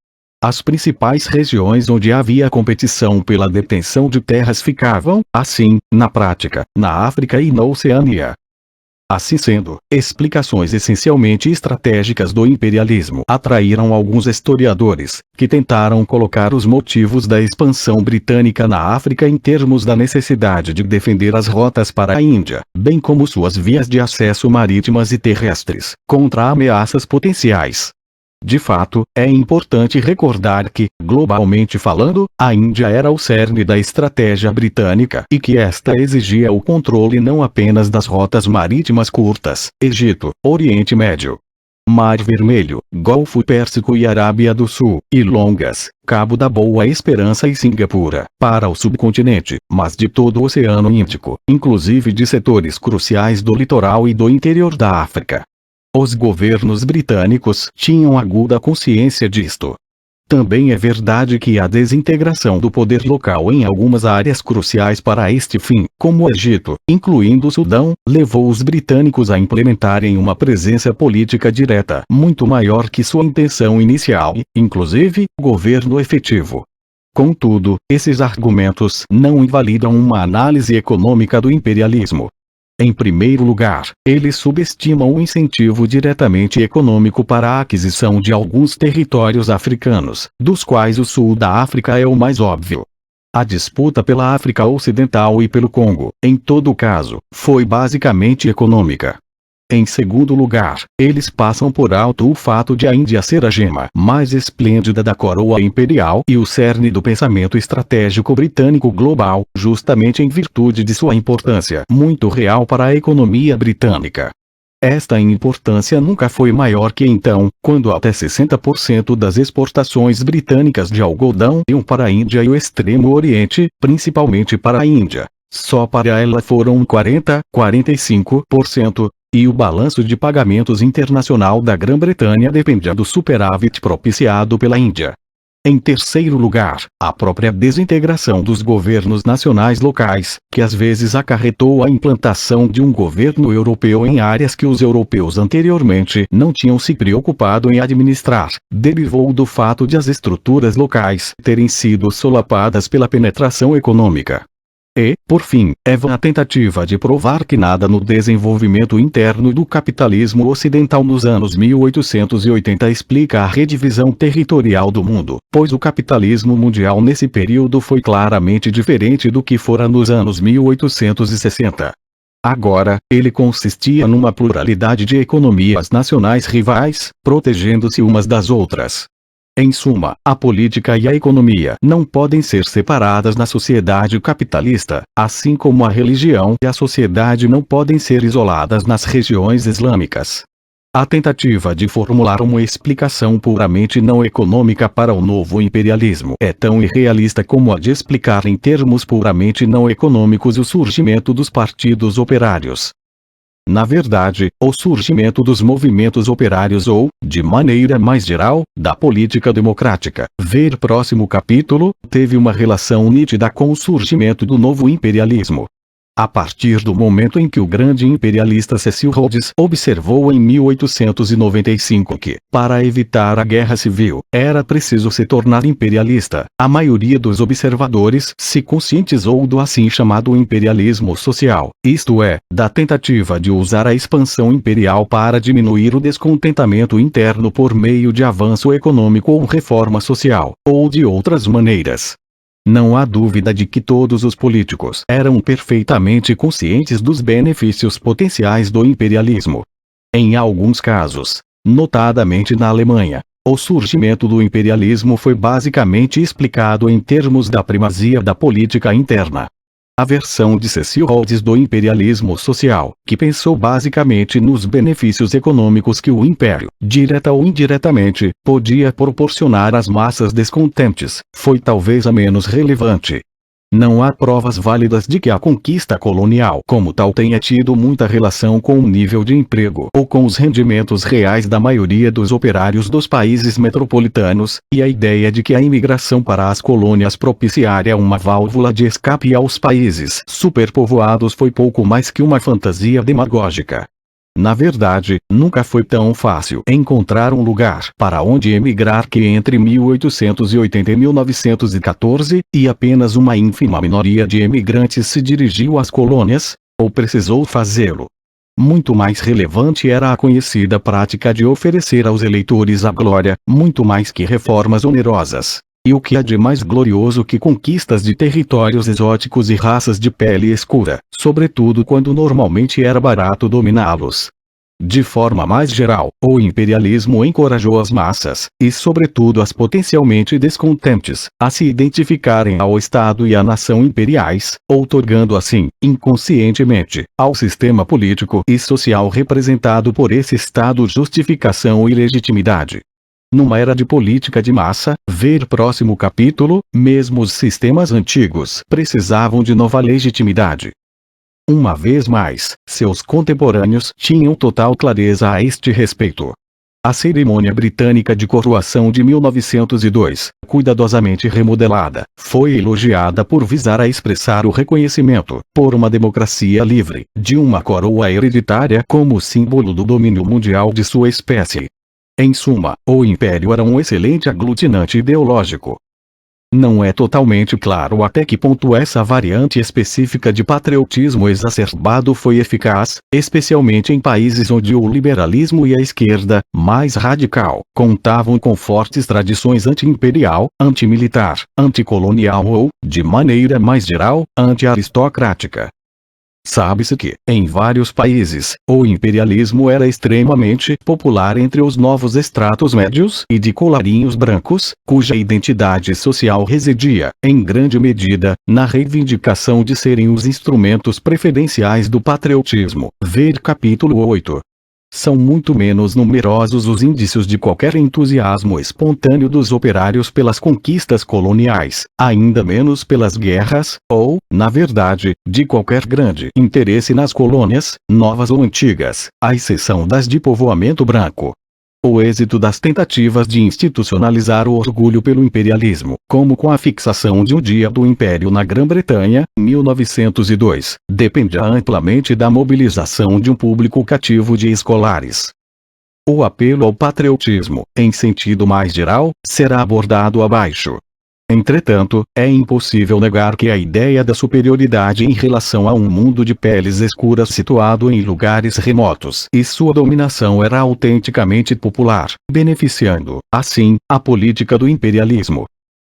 As principais regiões onde havia competição pela detenção de terras ficavam, assim, na prática, na África e na Oceania. Assim sendo, explicações essencialmente estratégicas do imperialismo atraíram alguns historiadores, que tentaram colocar os motivos da expansão britânica na África em termos da necessidade de defender as rotas para a Índia, bem como suas vias de acesso marítimas e terrestres, contra ameaças potenciais. De fato, é importante recordar que, globalmente falando, a Índia era o cerne da estratégia britânica e que esta exigia o controle não apenas das rotas marítimas curtas, Egito, Oriente Médio, Mar Vermelho, Golfo Pérsico e Arábia do Sul, e longas, Cabo da Boa Esperança e Singapura, para o subcontinente, mas de todo o Oceano Índico, inclusive de setores cruciais do litoral e do interior da África. Os governos britânicos tinham aguda consciência disto. Também é verdade que a desintegração do poder local em algumas áreas cruciais para este fim, como o Egito, incluindo o Sudão, levou os britânicos a implementarem uma presença política direta muito maior que sua intenção inicial e, inclusive, governo efetivo. Contudo, esses argumentos não invalidam uma análise econômica do imperialismo. Em primeiro lugar, eles subestimam o incentivo diretamente econômico para a aquisição de alguns territórios africanos, dos quais o sul da África é o mais óbvio. A disputa pela África Ocidental e pelo Congo, em todo caso, foi basicamente econômica. Em segundo lugar, eles passam por alto o fato de a Índia ser a gema mais esplêndida da coroa imperial e o cerne do pensamento estratégico britânico global, justamente em virtude de sua importância muito real para a economia britânica. Esta importância nunca foi maior que então, quando até 60% das exportações britânicas de algodão iam para a Índia e o Extremo Oriente, principalmente para a Índia. Só para ela foram 45%, e o balanço de pagamentos internacional da Grã-Bretanha dependia do superávit propiciado pela Índia. Em terceiro lugar, a própria desintegração dos governos nacionais locais, que às vezes acarretou a implantação de um governo europeu em áreas que os europeus anteriormente não tinham se preocupado em administrar, derivou do fato de as estruturas locais terem sido solapadas pela penetração econômica. E, por fim, é vã a tentativa de provar que nada no desenvolvimento interno do capitalismo ocidental nos anos 1880 explica a redivisão territorial do mundo, pois o capitalismo mundial nesse período foi claramente diferente do que fora nos anos 1860. Agora, ele consistia numa pluralidade de economias nacionais rivais, protegendo-se umas das outras. Em suma, a política e a economia não podem ser separadas na sociedade capitalista, assim como a religião e a sociedade não podem ser isoladas nas regiões islâmicas. A tentativa de formular uma explicação puramente não econômica para o novo imperialismo é tão irrealista como a de explicar em termos puramente não econômicos o surgimento dos partidos operários. Na verdade, o surgimento dos movimentos operários ou, de maneira mais geral, da política democrática, ver próximo capítulo, teve uma relação nítida com o surgimento do novo imperialismo. A partir do momento em que o grande imperialista Cecil Rhodes observou em 1895 que, para evitar a guerra civil, era preciso se tornar imperialista, a maioria dos observadores se conscientizou do assim chamado imperialismo social, isto é, da tentativa de usar a expansão imperial para diminuir o descontentamento interno por meio de avanço econômico ou reforma social, ou de outras maneiras. Não há dúvida de que todos os políticos eram perfeitamente conscientes dos benefícios potenciais do imperialismo. Em alguns casos, notadamente na Alemanha, o surgimento do imperialismo foi basicamente explicado em termos da primazia da política interna. A versão de Cecil Rhodes do imperialismo social, que pensou basicamente nos benefícios econômicos que o império, direta ou indiretamente, podia proporcionar às massas descontentes, foi talvez a menos relevante. Não há provas válidas de que a conquista colonial como tal tenha tido muita relação com o nível de emprego ou com os rendimentos reais da maioria dos operários dos países metropolitanos, e a ideia de que a imigração para as colônias propiciaria uma válvula de escape aos países superpovoados foi pouco mais que uma fantasia demagógica. Na verdade, nunca foi tão fácil encontrar um lugar para onde emigrar que entre 1880 e 1914, e apenas uma ínfima minoria de emigrantes se dirigiu às colônias, ou precisou fazê-lo. Muito mais relevante era a conhecida prática de oferecer aos eleitores a glória, muito mais que reformas onerosas. E o que há de mais glorioso que conquistas de territórios exóticos e raças de pele escura, sobretudo quando normalmente era barato dominá-los. De forma mais geral, o imperialismo encorajou as massas, e sobretudo as potencialmente descontentes, a se identificarem ao Estado e à nação imperiais, outorgando assim, inconscientemente, ao sistema político e social representado por esse Estado justificação e legitimidade. Numa era de política de massa, ver próximo capítulo, mesmo os sistemas antigos precisavam de nova legitimidade. Uma vez mais, seus contemporâneos tinham total clareza a este respeito. A cerimônia britânica de coroação de 1902, cuidadosamente remodelada, foi elogiada por visar a expressar o reconhecimento, por uma democracia livre, de uma coroa hereditária como símbolo do domínio mundial de sua espécie. Em suma, o império era um excelente aglutinante ideológico. Não é totalmente claro até que ponto essa variante específica de patriotismo exacerbado foi eficaz, especialmente em países onde o liberalismo e a esquerda, mais radical, contavam com fortes tradições anti-imperial, antimilitar, anticolonial ou, de maneira mais geral, anti-aristocrática. Sabe-se que, em vários países, o imperialismo era extremamente popular entre os novos estratos médios e de colarinhos brancos, cuja identidade social residia, em grande medida, na reivindicação de serem os instrumentos preferenciais do patriotismo. Ver capítulo 8. São muito menos numerosos os indícios de qualquer entusiasmo espontâneo dos operários pelas conquistas coloniais, ainda menos pelas guerras, ou, na verdade, de qualquer grande interesse nas colônias, novas ou antigas, à exceção das de povoamento branco. O êxito das tentativas de institucionalizar o orgulho pelo imperialismo, como com a fixação de um dia do Império na Grã-Bretanha, 1902, dependia amplamente da mobilização de um público cativo de escolares. O apelo ao patriotismo, em sentido mais geral, será abordado abaixo. Entretanto, é impossível negar que a ideia da superioridade em relação a um mundo de peles escuras situado em lugares remotos e sua dominação era autenticamente popular, beneficiando, assim, a política do imperialismo.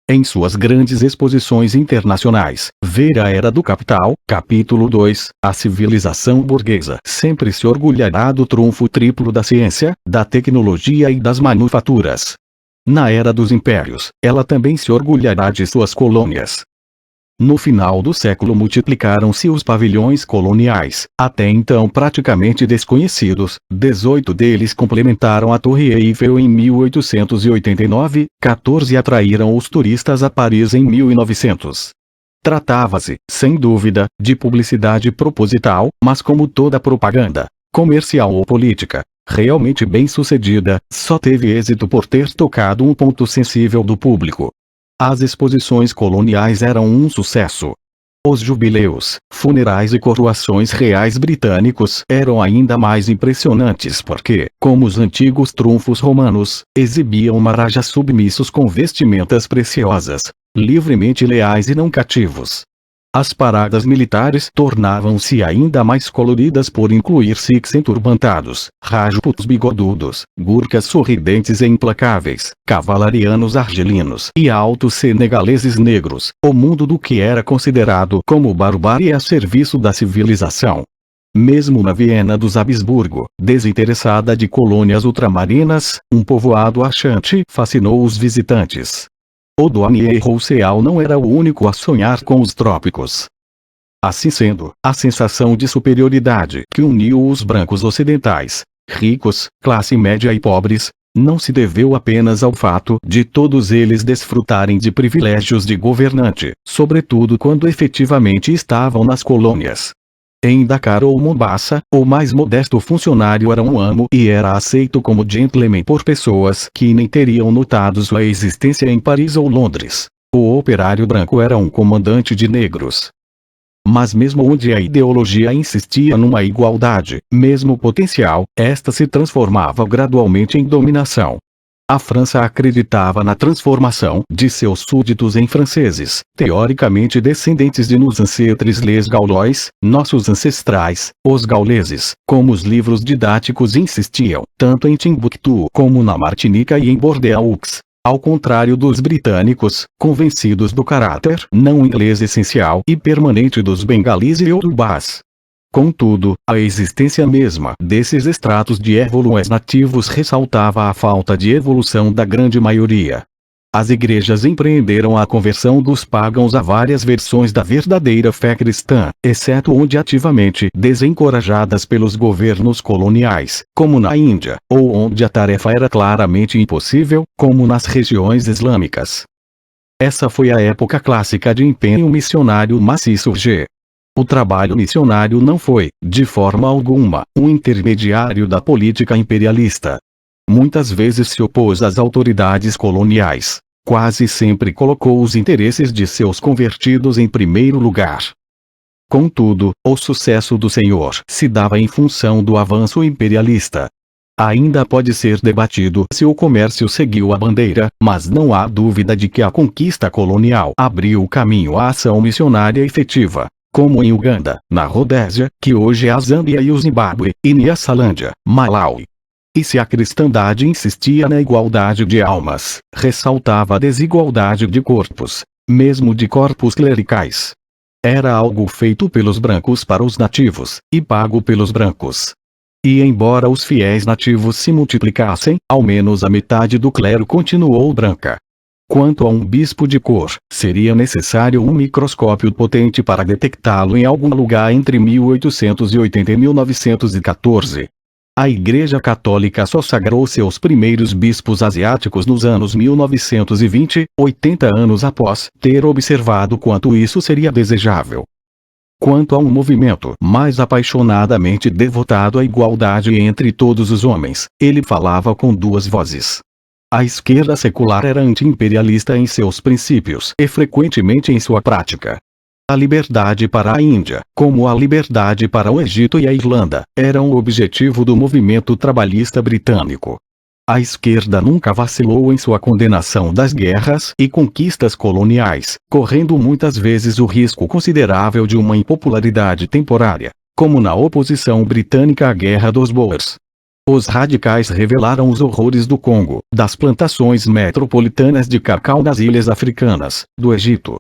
Em suas grandes exposições internacionais, ver a Era do Capital, capítulo 2, a civilização burguesa sempre se orgulhará do trunfo triplo da ciência, da tecnologia e das manufaturas. Na Era dos Impérios, ela também se orgulhará de suas colônias. No final do século multiplicaram-se os pavilhões coloniais, até então praticamente desconhecidos, 18 deles complementaram a Torre Eiffel em 1889, 14 atraíram os turistas a Paris em 1900. Tratava-se, sem dúvida, de publicidade proposital, mas como toda propaganda, comercial ou política, realmente bem-sucedida, só teve êxito por ter tocado um ponto sensível do público. As exposições coloniais eram um sucesso. Os jubileus, funerais e coroações reais britânicos eram ainda mais impressionantes porque, como os antigos trunfos romanos, exibiam marajás submissos com vestimentas preciosas, livremente leais e não cativos. As paradas militares tornavam-se ainda mais coloridas por incluir sikhs enturbantados, rajputs bigodudos, gurkhas sorridentes e implacáveis, cavalarianos argelinos e altos senegaleses negros, o mundo do que era considerado como barbárie a serviço da civilização. Mesmo na Viena dos Habsburgo, desinteressada de colônias ultramarinas, um povoado achante fascinou os visitantes. O douanier Rousseau não era o único a sonhar com os trópicos. Assim sendo, a sensação de superioridade que uniu os brancos ocidentais, ricos, classe média e pobres, não se deveu apenas ao fato de todos eles desfrutarem de privilégios de governante, sobretudo quando efetivamente estavam nas colônias. Em Dakar ou Mombasa, o mais modesto funcionário era um amo e era aceito como gentleman por pessoas que nem teriam notado sua existência em Paris ou Londres. O operário branco era um comandante de negros. Mas mesmo onde a ideologia insistia numa igualdade, mesmo potencial, esta se transformava gradualmente em dominação. A França acreditava na transformação de seus súditos em franceses, teoricamente descendentes de nos ancêtres les Gaulois, nossos ancestrais, os gauleses, como os livros didáticos insistiam, tanto em Timbuktu como na Martinica e em Bordeaux. Ao contrário dos britânicos, convencidos do caráter não inglês essencial e permanente dos bengalis e iorubás. Contudo, a existência mesma desses estratos de evoluões nativos ressaltava a falta de evolução da grande maioria. As igrejas empreenderam a conversão dos pagãos a várias versões da verdadeira fé cristã, exceto onde ativamente desencorajadas pelos governos coloniais, como na Índia, ou onde a tarefa era claramente impossível, como nas regiões islâmicas. Essa foi a época clássica de empenho missionário maciço. O trabalho missionário não foi, de forma alguma, um intermediário da política imperialista. Muitas vezes se opôs às autoridades coloniais. Quase sempre colocou os interesses de seus convertidos em primeiro lugar. Contudo, o sucesso do Senhor se dava em função do avanço imperialista. Ainda pode ser debatido se o comércio seguiu a bandeira, mas não há dúvida de que a conquista colonial abriu o caminho à ação missionária efetiva, como em Uganda, na Rodésia, que hoje é a Zâmbia e o Zimbábue, e Nyasalandia, Malawi. E se a cristandade insistia na igualdade de almas, ressaltava a desigualdade de corpos, mesmo de corpos clericais. Era algo feito pelos brancos para os nativos, e pago pelos brancos. E embora os fiéis nativos se multiplicassem, ao menos a metade do clero continuou branca. Quanto a um bispo de cor, seria necessário um microscópio potente para detectá-lo em algum lugar entre 1880 e 1914. A Igreja Católica só sagrou seus primeiros bispos asiáticos nos anos 1920, 80 anos após ter observado quanto isso seria desejável. Quanto a um movimento mais apaixonadamente devotado à igualdade entre todos os homens, ele falava com duas vozes. A esquerda secular era anti-imperialista em seus princípios e frequentemente em sua prática. A liberdade para a Índia, como a liberdade para o Egito e a Irlanda, eram o objetivo do movimento trabalhista britânico. A esquerda nunca vacilou em sua condenação das guerras e conquistas coloniais, correndo muitas vezes o risco considerável de uma impopularidade temporária, como na oposição britânica à Guerra dos Boers. Os radicais revelaram os horrores do Congo, das plantações metropolitanas de cacau nas ilhas africanas, do Egito.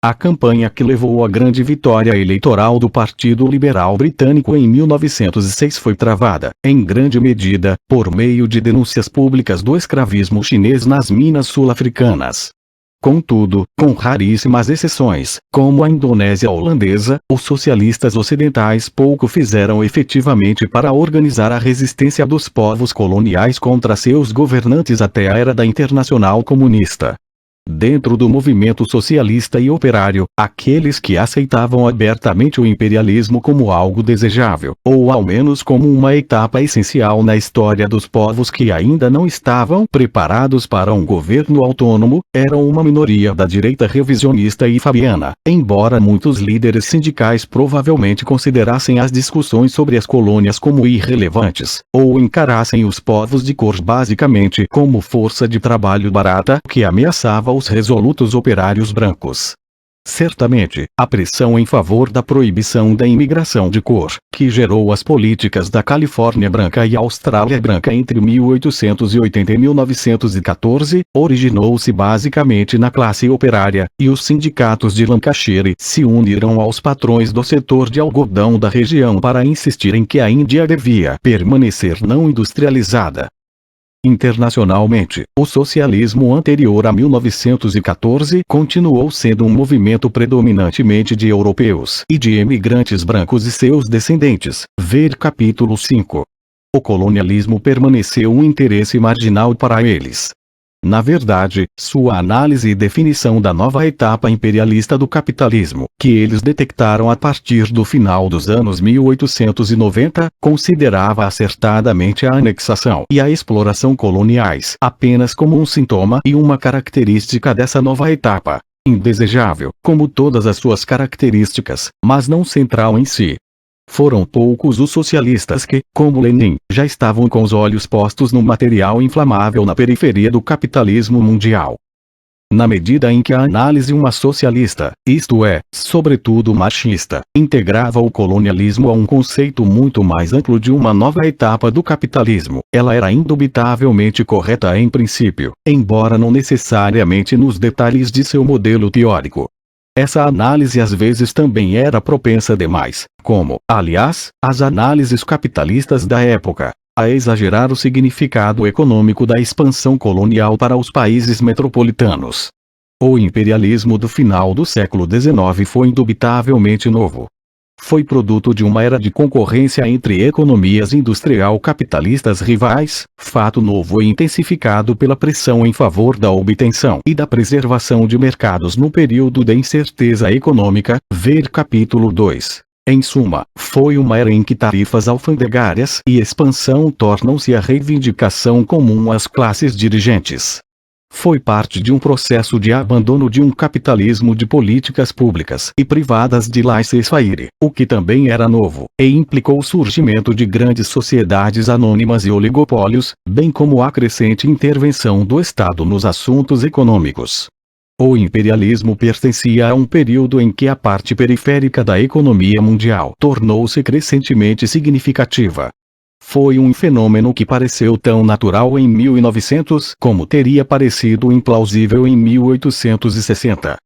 A campanha que levou à grande vitória eleitoral do Partido Liberal Britânico em 1906 foi travada, em grande medida, por meio de denúncias públicas do escravismo chinês nas minas sul-africanas. Contudo, com raríssimas exceções, como a Indonésia holandesa, os socialistas ocidentais pouco fizeram efetivamente para organizar a resistência dos povos coloniais contra seus governantes até a era da Internacional Comunista. Dentro do movimento socialista e operário, aqueles que aceitavam abertamente o imperialismo como algo desejável, ou ao menos como uma etapa essencial na história dos povos que ainda não estavam preparados para um governo autônomo, eram uma minoria da direita revisionista e fabiana, embora muitos líderes sindicais provavelmente considerassem as discussões sobre as colônias como irrelevantes, ou encarassem os povos de cor basicamente como força de trabalho barata que ameaçava os resolutos operários brancos. Certamente, a pressão em favor da proibição da imigração de cor, que gerou as políticas da Califórnia Branca e Austrália Branca entre 1880 e 1914, originou-se basicamente na classe operária, e os sindicatos de Lancashire se uniram aos patrões do setor de algodão da região para insistir em que a Índia devia permanecer não industrializada. Internacionalmente, o socialismo anterior a 1914 continuou sendo um movimento predominantemente de europeus e de emigrantes brancos e seus descendentes. Ver capítulo 5. O colonialismo permaneceu um interesse marginal para eles. Na verdade, sua análise e definição da nova etapa imperialista do capitalismo, que eles detectaram a partir do final dos anos 1890, considerava acertadamente a anexação e a exploração coloniais apenas como um sintoma e uma característica dessa nova etapa, indesejável, como todas as suas características, mas não central em si. Foram poucos os socialistas que, como Lenin, já estavam com os olhos postos no material inflamável na periferia do capitalismo mundial. Na medida em que a análise uma socialista, isto é, sobretudo marxista, integrava o colonialismo a um conceito muito mais amplo de uma nova etapa do capitalismo, ela era indubitavelmente correta em princípio, embora não necessariamente nos detalhes de seu modelo teórico. Essa análise às vezes também era propensa demais, como, aliás, as análises capitalistas da época, a exagerar o significado econômico da expansão colonial para os países metropolitanos. O imperialismo do final do século XIX foi indubitavelmente novo. Foi produto de uma era de concorrência entre economias industrial capitalistas rivais, fato novo e intensificado pela pressão em favor da obtenção e da preservação de mercados no período de incerteza econômica, ver capítulo 2. Em suma, foi uma era em que tarifas alfandegárias e expansão tornam-se a reivindicação comum às classes dirigentes. foi parte de um processo de abandono de um capitalismo de políticas públicas e privadas de laissez-faire, o que também era novo, e implicou o surgimento de grandes sociedades anônimas e oligopólios, bem como a crescente intervenção do Estado nos assuntos econômicos. O imperialismo pertencia a um período em que a parte periférica da economia mundial tornou-se crescentemente significativa. Foi um fenômeno que pareceu tão natural em 1900 como teria parecido implausível em 1860.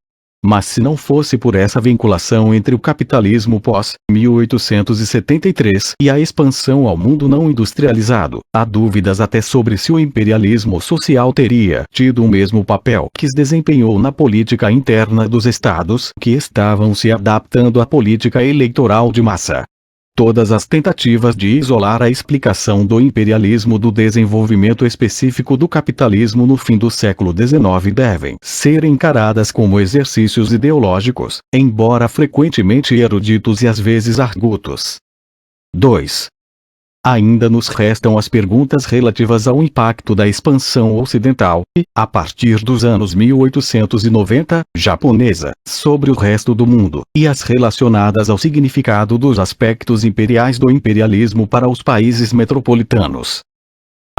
Mas se não fosse por essa vinculação entre o capitalismo pós-1873 e a expansão ao mundo não industrializado, há dúvidas até sobre se o imperialismo social teria tido o mesmo papel que desempenhou na política interna dos estados que estavam se adaptando à política eleitoral de massa. Todas as tentativas de isolar a explicação do imperialismo do desenvolvimento específico do capitalismo no fim do século XIX devem ser encaradas como exercícios ideológicos, embora frequentemente eruditos e às vezes argutos. 2. Ainda nos restam as perguntas relativas ao impacto da expansão ocidental, e, a partir dos anos 1890, japonesa, sobre o resto do mundo, e as relacionadas ao significado dos aspectos imperiais do imperialismo para os países metropolitanos.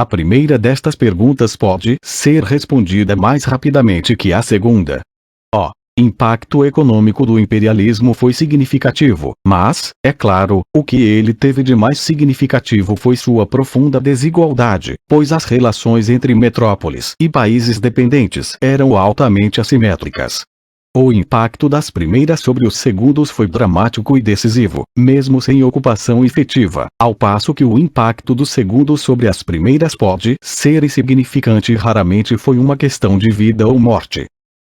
A primeira destas perguntas pode ser respondida mais rapidamente que a segunda. O impacto econômico do imperialismo foi significativo, mas, é claro, o que ele teve de mais significativo foi sua profunda desigualdade, pois as relações entre metrópoles e países dependentes eram altamente assimétricas. O impacto das primeiras sobre os segundos foi dramático e decisivo, mesmo sem ocupação efetiva, ao passo que o impacto dos segundos sobre as primeiras pode ser insignificante e raramente foi uma questão de vida ou morte.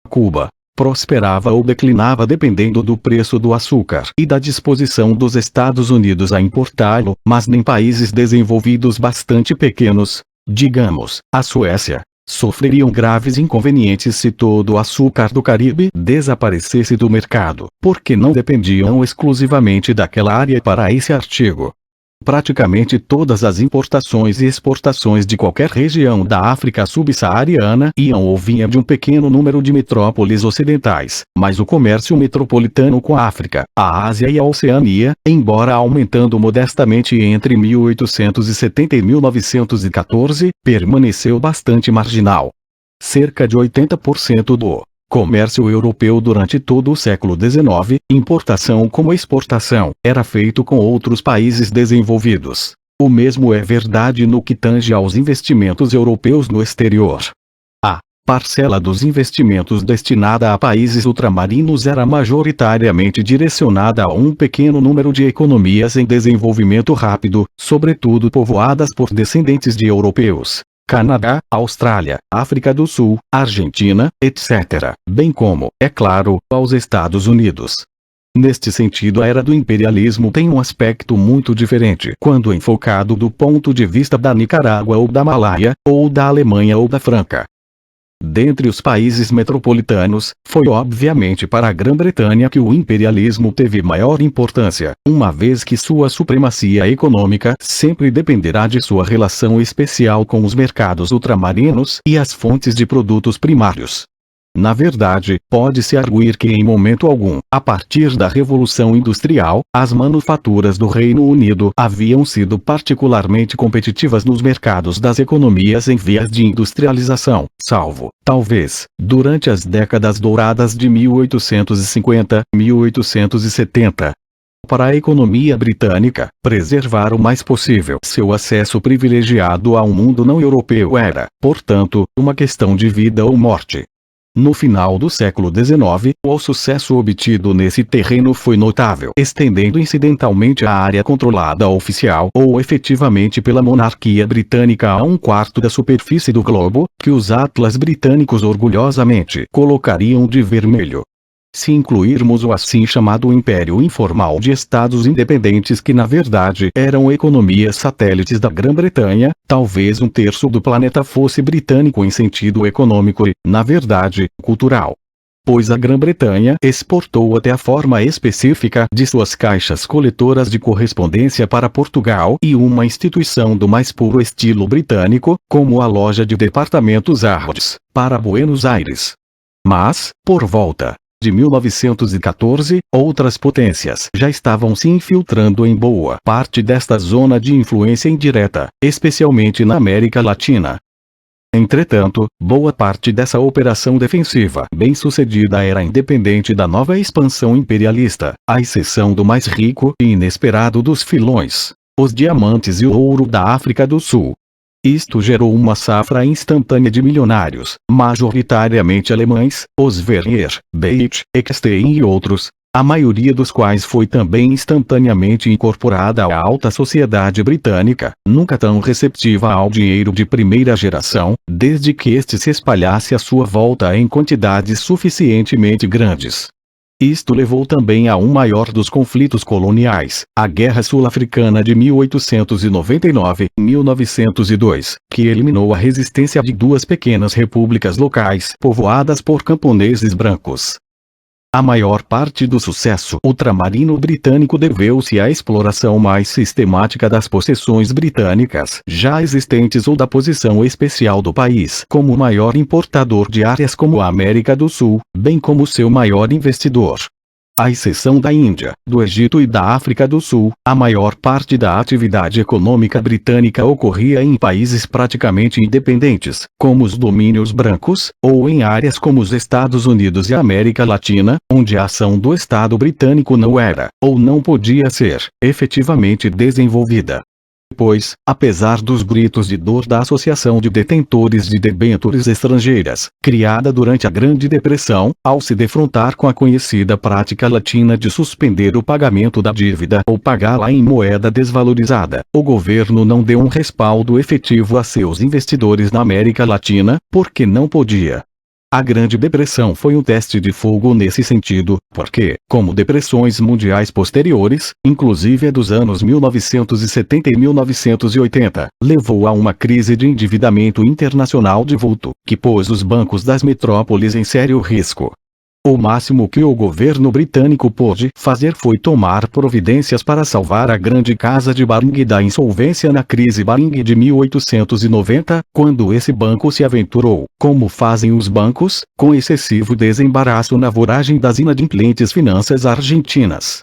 Cuba prosperava ou declinava dependendo do preço do açúcar e da disposição dos Estados Unidos a importá-lo, mas nem países desenvolvidos bastante pequenos, digamos, a Suécia, sofreriam graves inconvenientes se todo o açúcar do Caribe desaparecesse do mercado, porque não dependiam exclusivamente daquela área para esse artigo. Praticamente todas as importações e exportações de qualquer região da África subsaariana iam ou vinham de um pequeno número de metrópoles ocidentais, mas o comércio metropolitano com a África, a Ásia e a Oceania, embora aumentando modestamente entre 1870 e 1914, permaneceu bastante marginal. Cerca de 80% do comércio europeu durante todo o século XIX, importação como exportação, era feito com outros países desenvolvidos. O mesmo é verdade no que tange aos investimentos europeus no exterior. A parcela dos investimentos destinada a países ultramarinos era majoritariamente direcionada a um pequeno número de economias em desenvolvimento rápido, sobretudo povoadas por descendentes de europeus. Canadá, Austrália, África do Sul, Argentina, etc., bem como, é claro, aos Estados Unidos. Neste sentido, a era do imperialismo tem um aspecto muito diferente quando enfocado do ponto de vista da Nicarágua ou da Malaya, ou da Alemanha ou da Franca. Dentre os países metropolitanos, foi obviamente para a Grã-Bretanha que o imperialismo teve maior importância, uma vez que sua supremacia econômica sempre dependerá de sua relação especial com os mercados ultramarinos e as fontes de produtos primários. Na verdade, pode-se arguir que em momento algum, a partir da Revolução Industrial, as manufaturas do Reino Unido haviam sido particularmente competitivas nos mercados das economias em vias de industrialização, salvo, talvez, durante as décadas douradas de 1850, 1870. Para a economia britânica, preservar o mais possível seu acesso privilegiado ao mundo não europeu era, portanto, uma questão de vida ou morte. No final do século XIX, o sucesso obtido nesse terreno foi notável, estendendo incidentalmente a área controlada oficial ou efetivamente pela monarquia britânica a 1/4 da superfície do globo, que os atlas britânicos orgulhosamente colocariam de vermelho. Se incluirmos o assim chamado Império Informal de Estados Independentes que na verdade eram economias satélites da Grã-Bretanha, talvez 1/3 do planeta fosse britânico em sentido econômico e, na verdade, cultural. pois a Grã-Bretanha exportou até a forma específica de suas caixas coletoras de correspondência para Portugal e uma instituição do mais puro estilo britânico, como a loja de departamentos Harrods, para Buenos Aires. Mas, por volta de 1914, outras potências já estavam se infiltrando em boa parte desta zona de influência indireta, especialmente na América Latina. Entretanto, boa parte dessa operação defensiva bem-sucedida era independente da nova expansão imperialista, à exceção do mais rico e inesperado dos filões, os diamantes e o ouro da África do Sul. Isto gerou uma safra instantânea de milionários, majoritariamente alemães, os Vernier, Beit, Eckstein e outros, a maioria dos quais foi também instantaneamente incorporada à alta sociedade britânica, nunca tão receptiva ao dinheiro de primeira geração, desde que este se espalhasse à sua volta em quantidades suficientemente grandes. Isto levou também a um maior dos conflitos coloniais, a Guerra Sul-Africana de 1899-1902, que eliminou a resistência de duas pequenas repúblicas locais povoadas por camponeses brancos. A maior parte do sucesso ultramarino britânico deveu-se à exploração mais sistemática das possessões britânicas já existentes ou da posição especial do país como maior importador de áreas como a América do Sul, bem como seu maior investidor. À exceção da Índia, do Egito e da África do Sul, a maior parte da atividade econômica britânica ocorria em países praticamente independentes, como os domínios brancos, ou em áreas como os Estados Unidos e a América Latina, onde a ação do Estado britânico não era, ou não podia ser, efetivamente desenvolvida. Pois, apesar dos gritos de dor da Associação de Detentores de Debêntures Estrangeiras, criada durante a Grande Depressão, ao se defrontar com a conhecida prática latina de suspender o pagamento da dívida ou pagá-la em moeda desvalorizada, o governo não deu um respaldo efetivo a seus investidores na América Latina, porque não podia. A Grande Depressão foi um teste de fogo nesse sentido, porque, como depressões mundiais posteriores, inclusive a dos anos 1970 e 1980, levou a uma crise de endividamento internacional de vulto, que pôs os bancos das metrópoles em sério risco. O máximo que o governo britânico pôde fazer foi tomar providências para salvar a grande casa de Baring da insolvência na crise Baring de 1890, quando esse banco se aventurou, como fazem os bancos, com excessivo desembaraço na voragem das inadimplentes finanças argentinas.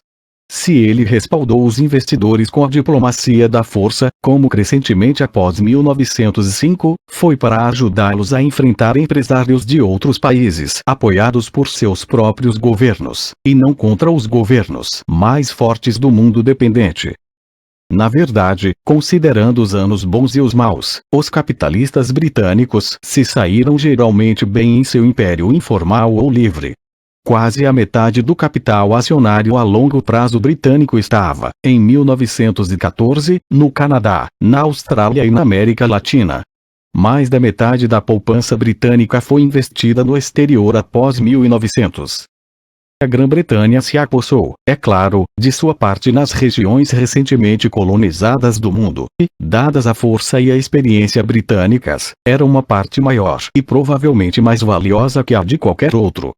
Se ele respaldou os investidores com a diplomacia da força, como crescentemente após 1905, foi para ajudá-los a enfrentar empresários de outros países apoiados por seus próprios governos, e não contra os governos mais fortes do mundo dependente. Na verdade, considerando os anos bons e os maus, os capitalistas britânicos se saíram geralmente bem em seu império informal ou livre. Quase a metade do capital acionário a longo prazo britânico estava, em 1914, no Canadá, na Austrália e na América Latina. Mais da metade da poupança britânica foi investida no exterior após 1900. A Grã-Bretanha se apossou, é claro, de sua parte nas regiões recentemente colonizadas do mundo, e, dadas a força e a experiência britânicas, era uma parte maior e provavelmente mais valiosa que a de qualquer outro.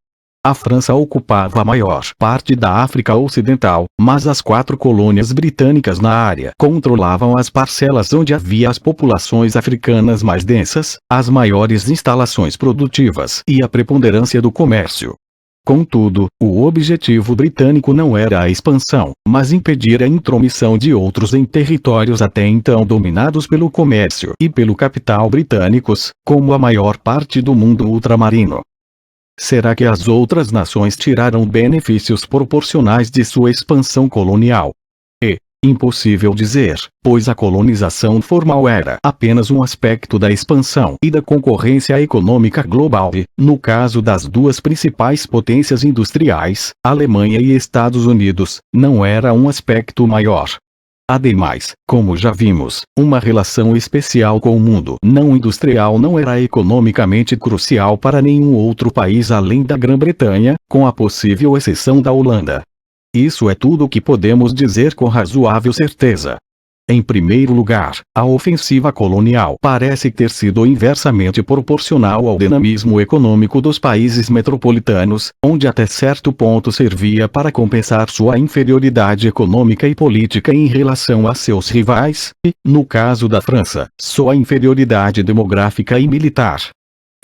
A França ocupava a maior parte da África Ocidental, mas as 4 colônias britânicas na área controlavam as parcelas onde havia as populações africanas mais densas, as maiores instalações produtivas e a preponderância do comércio. Contudo, o objetivo britânico não era a expansão, mas impedir a intromissão de outros em territórios até então dominados pelo comércio e pelo capital britânicos, como a maior parte do mundo ultramarino. Será que as outras nações tiraram benefícios proporcionais de sua expansão colonial? Impossível dizer, pois a colonização formal era apenas um aspecto da expansão e da concorrência econômica global e, no caso das duas principais potências industriais, Alemanha e Estados Unidos, não era um aspecto maior. Ademais, como já vimos, uma relação especial com o mundo não industrial não era economicamente crucial para nenhum outro país além da Grã-Bretanha, com a possível exceção da Holanda. Isso é tudo o que podemos dizer com razoável certeza. Em primeiro lugar, a ofensiva colonial parece ter sido inversamente proporcional ao dinamismo econômico dos países metropolitanos, onde até certo ponto servia para compensar sua inferioridade econômica e política em relação a seus rivais, e, no caso da França, sua inferioridade demográfica e militar.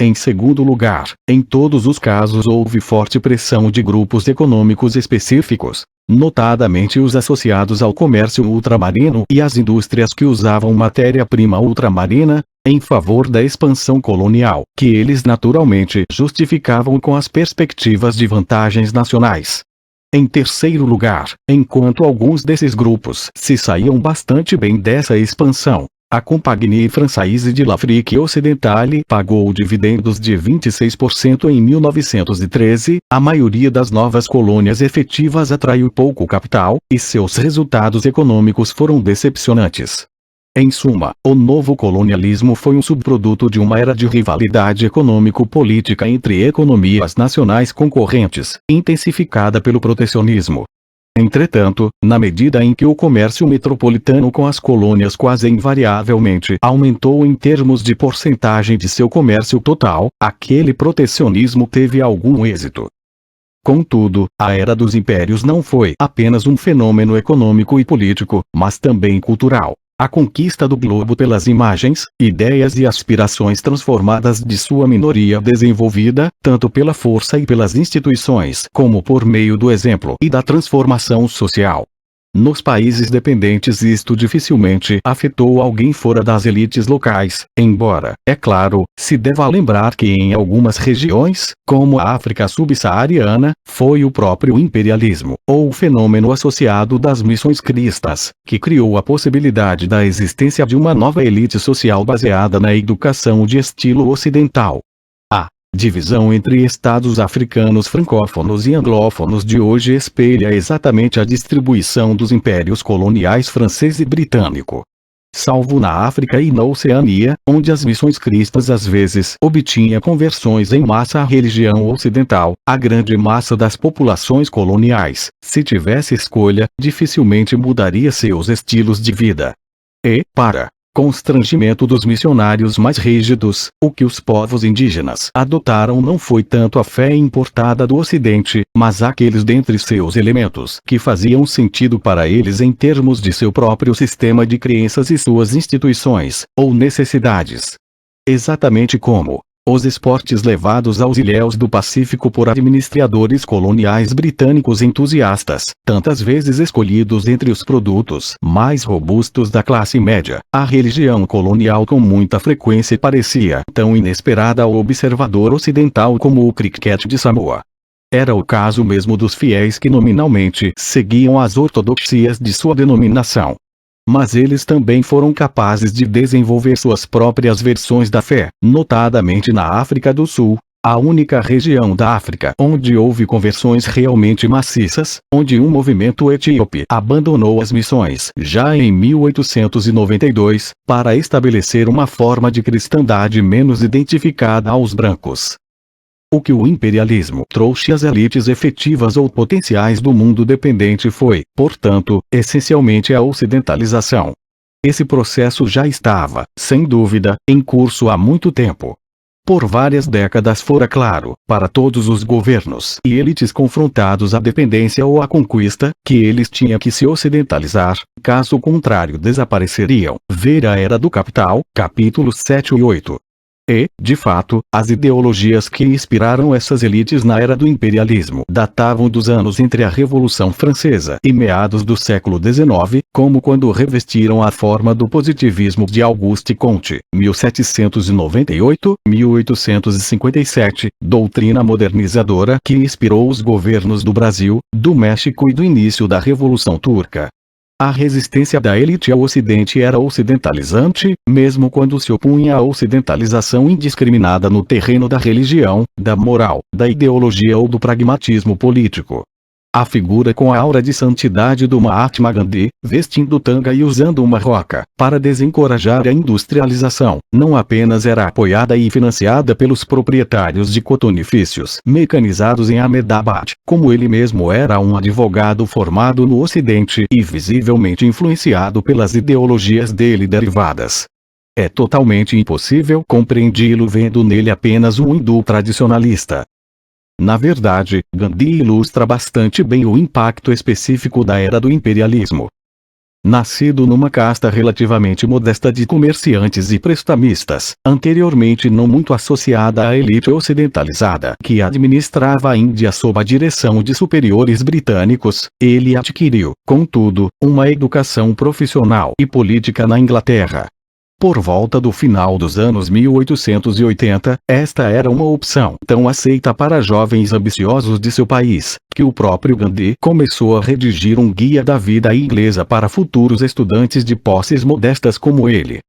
Em segundo lugar, em todos os casos houve forte pressão de grupos econômicos específicos, notadamente os associados ao comércio ultramarino e às indústrias que usavam matéria-prima ultramarina, em favor da expansão colonial, que eles naturalmente justificavam com as perspectivas de vantagens nacionais. Em terceiro lugar, enquanto alguns desses grupos se saíam bastante bem dessa expansão, a Compagnie Française de l'Afrique Occidentale pagou dividendos de 26% em 1913, a maioria das novas colônias efetivas atraiu pouco capital, e seus resultados econômicos foram decepcionantes. Em suma, o novo colonialismo foi um subproduto de uma era de rivalidade econômico-política entre economias nacionais concorrentes, intensificada pelo protecionismo. Entretanto, na medida em que o comércio metropolitano com as colônias quase invariavelmente aumentou em termos de porcentagem de seu comércio total, aquele protecionismo teve algum êxito. Contudo, a Era dos Impérios não foi apenas um fenômeno econômico e político, mas também cultural. A conquista do globo pelas imagens, ideias e aspirações transformadas de sua minoria desenvolvida, tanto pela força e pelas instituições como por meio do exemplo e da transformação social. Nos países dependentes isto dificilmente afetou alguém fora das elites locais, embora, é claro, se deva lembrar que em algumas regiões, como a África subsaariana, foi o próprio imperialismo, ou o fenômeno associado das missões cristãs, que criou a possibilidade da existência de uma nova elite social baseada na educação de estilo ocidental. Divisão entre estados africanos francófonos e anglófonos de hoje espelha exatamente a distribuição dos impérios coloniais francês e britânico. Salvo na África e na Oceania, onde as missões cristãs às vezes obtinha conversões em massa à religião ocidental, a grande massa das populações coloniais, se tivesse escolha, dificilmente mudaria seus estilos de vida. E, para constrangimento dos missionários mais rígidos, o que os povos indígenas adotaram não foi tanto a fé importada do Ocidente, mas aqueles dentre seus elementos que faziam sentido para eles em termos de seu próprio sistema de crenças e suas instituições, ou necessidades. Exatamente como os esportes levados aos ilhéus do Pacífico por administradores coloniais britânicos entusiastas, tantas vezes escolhidos entre os produtos mais robustos da classe média, a religião colonial com muita frequência parecia tão inesperada ao observador ocidental como o cricket de Samoa. Era o caso mesmo dos fiéis que nominalmente seguiam as ortodoxias de sua denominação. Mas eles também foram capazes de desenvolver suas próprias versões da fé, notadamente na África do Sul, a única região da África onde houve conversões realmente maciças, onde um movimento etíope abandonou as missões já em 1892, para estabelecer uma forma de cristandade menos identificada aos brancos. O que o imperialismo trouxe às elites efetivas ou potenciais do mundo dependente foi, portanto, essencialmente a ocidentalização. Esse processo já estava, sem dúvida, em curso há muito tempo. Por várias décadas fora claro, para todos os governos e elites confrontados à dependência ou à conquista, que eles tinham que se ocidentalizar, caso contrário desapareceriam. Ver a Era do Capital, capítulos 7 e 8. E, de fato, as ideologias que inspiraram essas elites na era do imperialismo datavam dos anos entre a Revolução Francesa e meados do século XIX, como quando revestiram a forma do positivismo de Auguste Comte, 1798-1857, doutrina modernizadora que inspirou os governos do Brasil, do México e do início da Revolução Turca. A resistência da elite ao Ocidente era ocidentalizante, mesmo quando se opunha à ocidentalização indiscriminada no terreno da religião, da moral, da ideologia ou do pragmatismo político. A figura com a aura de santidade do Mahatma Gandhi, vestindo tanga e usando uma roca, para desencorajar a industrialização, não apenas era apoiada e financiada pelos proprietários de cotonifícios mecanizados em Ahmedabad, como ele mesmo era um advogado formado no Ocidente e visivelmente influenciado pelas ideologias dele derivadas. É totalmente impossível compreendi-lo vendo nele apenas um hindu tradicionalista. Na verdade, Gandhi ilustra bastante bem o impacto específico da era do imperialismo. Nascido numa casta relativamente modesta de comerciantes e prestamistas, anteriormente não muito associada à elite ocidentalizada que administrava a Índia sob a direção de superiores britânicos, ele adquiriu, contudo, uma educação profissional e política na Inglaterra. Por volta do final dos anos 1880, esta era uma opção tão aceita para jovens ambiciosos de seu país, que o próprio Gandhi começou a redigir um guia da vida inglesa para futuros estudantes de posses modestas como ele.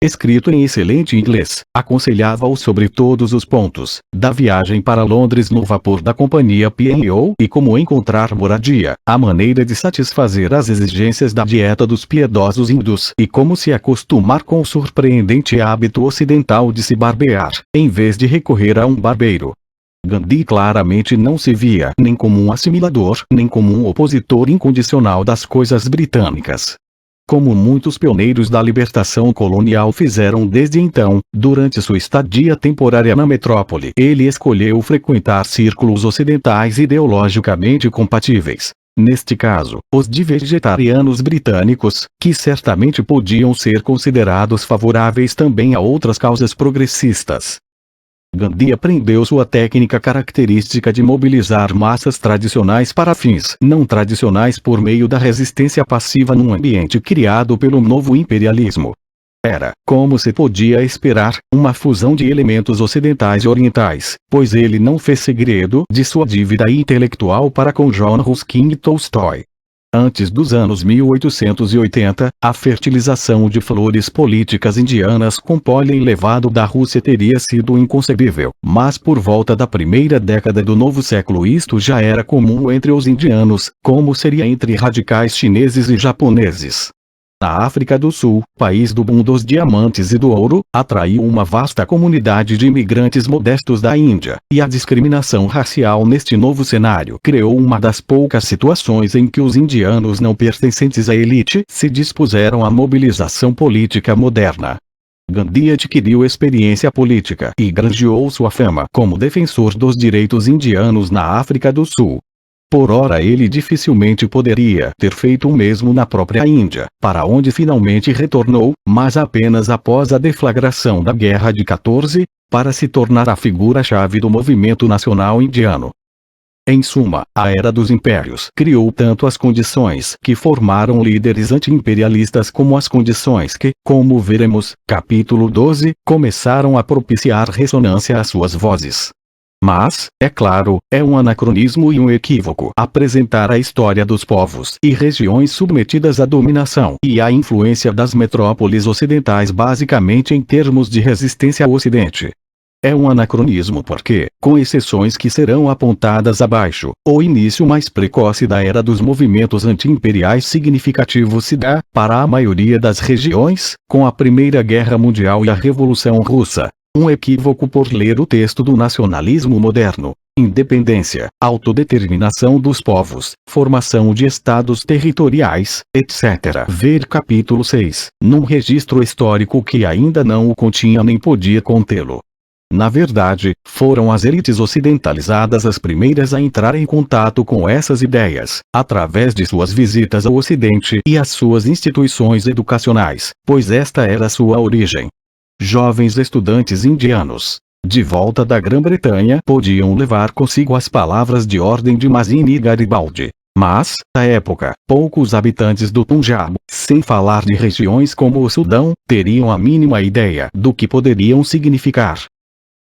Escrito em excelente inglês, aconselhava-o sobre todos os pontos, da viagem para Londres no vapor da companhia P&O e como encontrar moradia, a maneira de satisfazer as exigências da dieta dos piedosos hindus e como se acostumar com o surpreendente hábito ocidental de se barbear, em vez de recorrer a um barbeiro. Gandhi claramente não se via nem como um assimilador, nem como um opositor incondicional das coisas britânicas. Como muitos pioneiros da libertação colonial fizeram desde então, durante sua estadia temporária na metrópole, ele escolheu frequentar círculos ocidentais ideologicamente compatíveis. Neste caso, os de vegetarianos britânicos, que certamente podiam ser considerados favoráveis também a outras causas progressistas. Gandhi aprendeu sua técnica característica de mobilizar massas tradicionais para fins não tradicionais por meio da resistência passiva num ambiente criado pelo novo imperialismo. Era, como se podia esperar, uma fusão de elementos ocidentais e orientais, pois ele não fez segredo de sua dívida intelectual para com John Ruskin e Tolstói. Antes dos anos 1880, a fertilização de flores políticas indianas com pólen levado da Rússia teria sido inconcebível, mas por volta da primeira década do novo século isto já era comum entre os indianos, como seria entre radicais chineses e japoneses. A África do Sul, país do boom dos diamantes e do ouro, atraiu uma vasta comunidade de imigrantes modestos da Índia, e a discriminação racial neste novo cenário criou uma das poucas situações em que os indianos não pertencentes à elite se dispuseram à mobilização política moderna. Gandhi adquiriu experiência política e granjeou sua fama como defensor dos direitos indianos na África do Sul. Por ora ele dificilmente poderia ter feito o mesmo na própria Índia, para onde finalmente retornou, mas apenas após a deflagração da Guerra de 14, para se tornar a figura-chave do movimento nacional indiano. Em suma, a Era dos Impérios criou tanto as condições que formaram líderes anti-imperialistas como as condições que, como veremos, capítulo 12, começaram a propiciar ressonância às suas vozes. Mas, é claro, é um anacronismo e um equívoco apresentar a história dos povos e regiões submetidas à dominação e à influência das metrópoles ocidentais basicamente em termos de resistência ao Ocidente. É um anacronismo porque, com exceções que serão apontadas abaixo, o início mais precoce da era dos movimentos anti-imperiais significativo se dá, para a maioria das regiões, com a Primeira Guerra Mundial e a Revolução Russa. Um equívoco por ler o texto do nacionalismo moderno. Independência, autodeterminação dos povos, formação de estados territoriais, etc. Ver capítulo 6, num registro histórico que ainda não o continha nem podia contê-lo. Na verdade, foram as elites ocidentalizadas as primeiras a entrar em contato com essas ideias, através de suas visitas ao Ocidente e às suas instituições educacionais, pois esta era sua origem. Jovens estudantes indianos, de volta da Grã-Bretanha, podiam levar consigo as palavras de ordem de Mazzini e Garibaldi. Mas, à época, poucos habitantes do Punjab, sem falar de regiões como o Sudão, teriam a mínima ideia do que poderiam significar.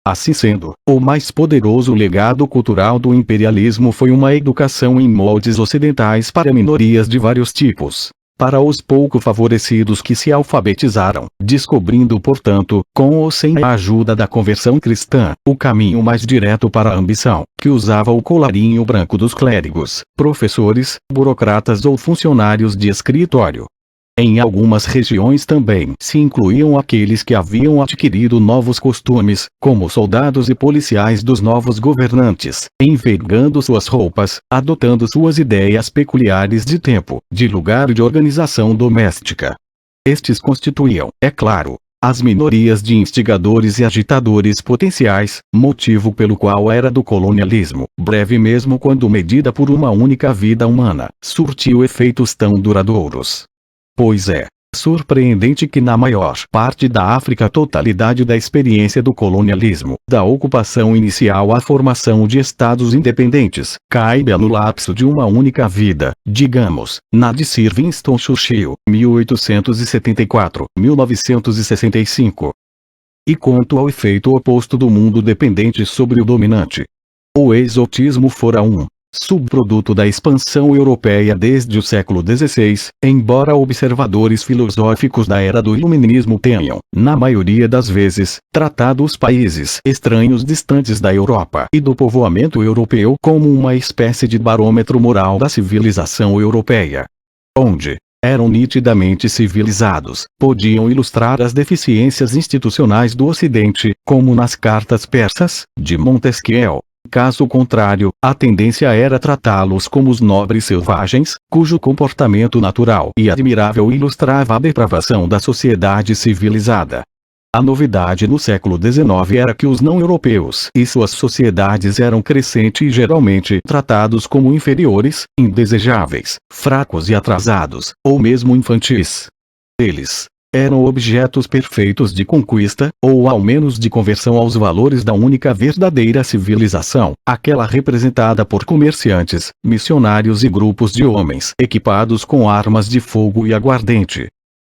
Assim sendo, o mais poderoso legado cultural do imperialismo foi uma educação em moldes ocidentais para minorias de vários tipos. para os pouco favorecidos que se alfabetizaram, descobrindo portanto, com ou sem a ajuda da conversão cristã, o caminho mais direto para a ambição, que usava o colarinho branco dos clérigos, professores, burocratas ou funcionários de escritório. Em algumas regiões também se incluíam aqueles que haviam adquirido novos costumes, como soldados e policiais dos novos governantes, envergando suas roupas, adotando suas ideias peculiares de tempo, de lugar e de organização doméstica. Estes constituíam, é claro, as minorias de instigadores e agitadores potenciais, motivo pelo qual a era do colonialismo, breve mesmo quando medida por uma única vida humana, surtiu efeitos tão duradouros. Pois é surpreendente que na maior parte da África a totalidade da experiência do colonialismo, da ocupação inicial à formação de estados independentes, caiba no lapso de uma única vida, digamos, na de Sir Winston Churchill, 1874-1965. E quanto ao efeito oposto do mundo dependente sobre o dominante, o exotismo fora um subproduto da expansão europeia desde o século XVI, embora observadores filosóficos da era do iluminismo tenham, na maioria das vezes, tratado os países estranhos distantes da Europa e do povoamento europeu como uma espécie de barômetro moral da civilização europeia. Onde eram nitidamente civilizados, podiam ilustrar as deficiências institucionais do Ocidente, como nas cartas persas, de Montesquieu. Caso contrário, a tendência era tratá-los como os nobres selvagens, cujo comportamento natural e admirável ilustrava a depravação da sociedade civilizada. A novidade no século XIX era que os não-europeus e suas sociedades eram crescente e geralmente tratados como inferiores, indesejáveis, fracos e atrasados, ou mesmo infantis. Eles eram objetos perfeitos de conquista, ou ao menos de conversão aos valores da única verdadeira civilização, aquela representada por comerciantes, missionários e grupos de homens equipados com armas de fogo e aguardente.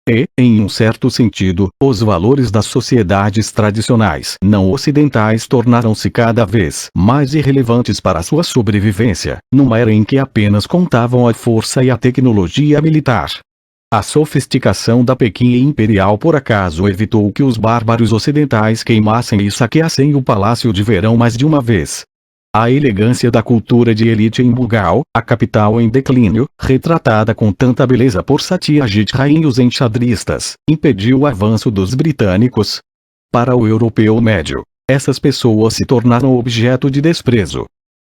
E, em um certo sentido, os valores das sociedades tradicionais não ocidentais tornaram-se cada vez mais irrelevantes para sua sobrevivência, numa era em que apenas contavam a força e a tecnologia militar. A sofisticação da Pequim imperial por acaso evitou que os bárbaros ocidentais queimassem e saqueassem o palácio de verão mais de uma vez. A elegância da cultura de elite em Bugal, a capital em declínio, retratada com tanta beleza por Satyajit Ray e os enxadristas, impediu o avanço dos britânicos. Para o europeu médio, essas pessoas se tornaram objeto de desprezo.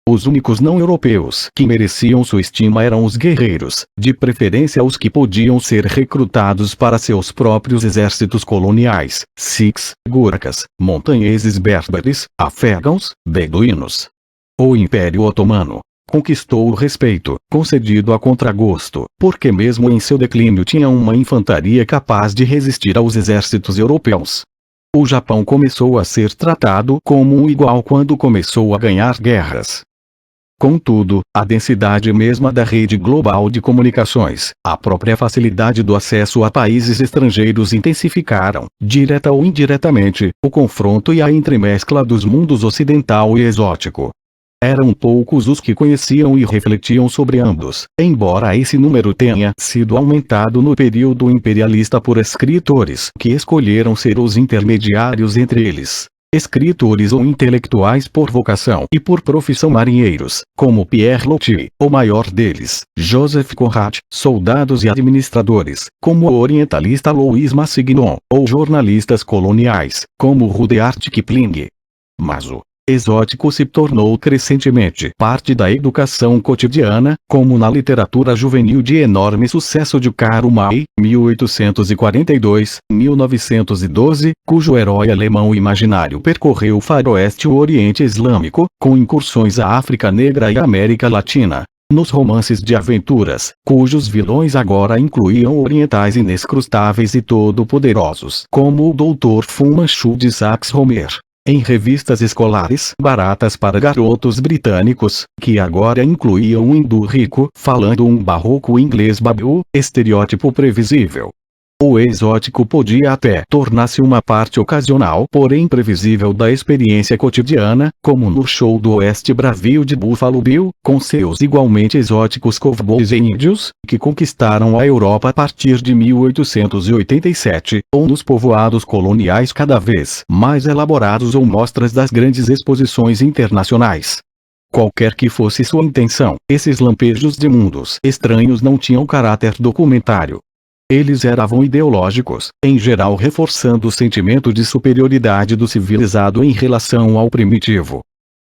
Os únicos não-europeus que mereciam sua estima eram os guerreiros, de preferência os que podiam ser recrutados para seus próprios exércitos coloniais, sikhs, gurkhas, montanheses berberes, afegãos, beduínos. O Império Otomano conquistou o respeito, concedido a contragosto, porque mesmo em seu declínio tinha uma infantaria capaz de resistir aos exércitos europeus. O Japão começou a ser tratado como um igual quando começou a ganhar guerras. Contudo, a densidade mesma da rede global de comunicações, a própria facilidade do acesso a países estrangeiros intensificaram, direta ou indiretamente, o confronto e a entremescla dos mundos ocidental e exótico. Eram poucos os que conheciam e refletiam sobre ambos, embora esse número tenha sido aumentado no período imperialista por escritores que escolheram ser os intermediários entre eles. Escritores ou intelectuais por vocação e por profissão marinheiros, como Pierre Loti, o maior deles, Joseph Conrad, soldados e administradores, como o orientalista Louis Massignon, ou jornalistas coloniais, como Rudyard Kipling. Mas o exótico se tornou crescentemente parte da educação cotidiana, como na literatura juvenil de enorme sucesso de Karl May, 1842-1912, cujo herói alemão imaginário percorreu o faroeste e o Oriente Islâmico, com incursões à África Negra e América Latina. Nos romances de aventuras, cujos vilões agora incluíam orientais inescrutáveis e todo-poderosos, como o Dr. Fu Manchu de Sax Rohmer. Em revistas escolares baratas para garotos britânicos, que agora incluíam um hindu rico falando um barroco inglês babu, estereótipo previsível. O exótico podia até tornar-se uma parte ocasional, porém previsível da experiência cotidiana, como no show do Oeste bravio de Buffalo Bill, com seus igualmente exóticos cowboys e índios, que conquistaram a Europa a partir de 1887, ou nos povoados coloniais cada vez mais elaborados ou mostras das grandes exposições internacionais. Qualquer que fosse sua intenção, esses lampejos de mundos estranhos não tinham caráter documentário. Eles eram ideológicos, em geral reforçando o sentimento de superioridade do civilizado em relação ao primitivo.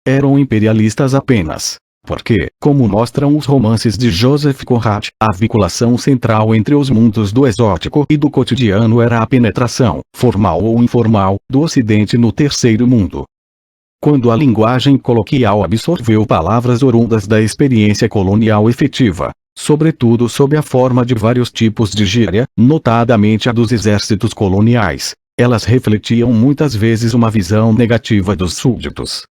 Eram imperialistas apenas, porque, como mostram os romances de Joseph Conrad, a vinculação central entre os mundos do exótico e do cotidiano era a penetração, formal ou informal, do Ocidente no terceiro mundo. Quando a linguagem coloquial absorveu palavras oriundas da experiência colonial efetiva, sobretudo sob a forma de vários tipos de gíria, notadamente a dos exércitos coloniais, elas refletiam muitas vezes uma visão negativa dos súditos.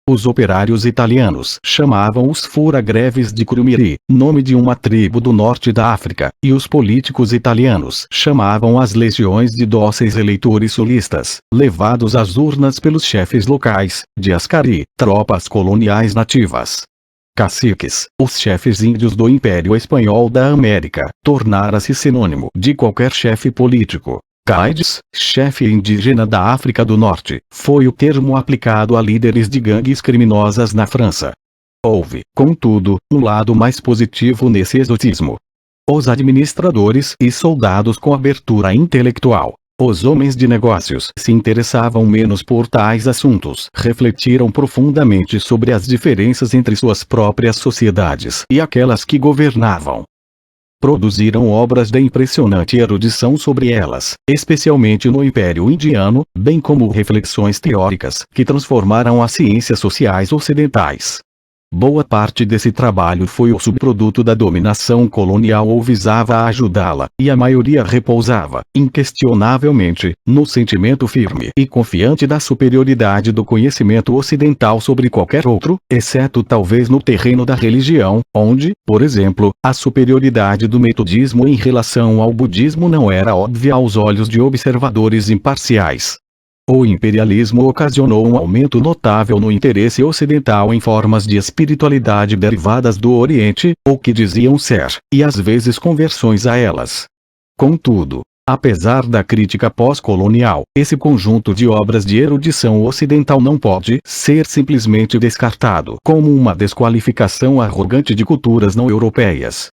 Os operários italianos chamavam os fura-greves de crumiri, nome de uma tribo do norte da África, e os políticos italianos chamavam as legiões de dóceis eleitores sulistas, levados às urnas pelos chefes locais, de ascari, tropas coloniais nativas. Caciques, os chefes índios do Império Espanhol da América, tornara-se sinônimo de qualquer chefe político. Caides, chefe indígena da África do Norte, foi o termo aplicado a líderes de gangues criminosas na França. Houve, contudo, um lado mais positivo nesse exotismo. Os administradores e soldados com abertura intelectual, os homens de negócios se interessavam menos por tais assuntos, refletiram profundamente sobre as diferenças entre suas próprias sociedades e aquelas que governavam. Produziram obras de impressionante erudição sobre elas, especialmente no Império Indiano, bem como reflexões teóricas que transformaram as ciências sociais ocidentais. Boa parte desse trabalho foi o subproduto da dominação colonial ou visava ajudá-la, e a maioria repousava, inquestionavelmente, no sentimento firme e confiante da superioridade do conhecimento ocidental sobre qualquer outro, exceto talvez no terreno da religião, onde, por exemplo, a superioridade do metodismo em relação ao budismo não era óbvia aos olhos de observadores imparciais. O imperialismo ocasionou um aumento notável no interesse ocidental em formas de espiritualidade derivadas do Oriente, ou que diziam ser, e às vezes conversões a elas. Contudo, apesar da crítica pós-colonial, esse conjunto de obras de erudição ocidental não pode ser simplesmente descartado como uma desqualificação arrogante de culturas não europeias.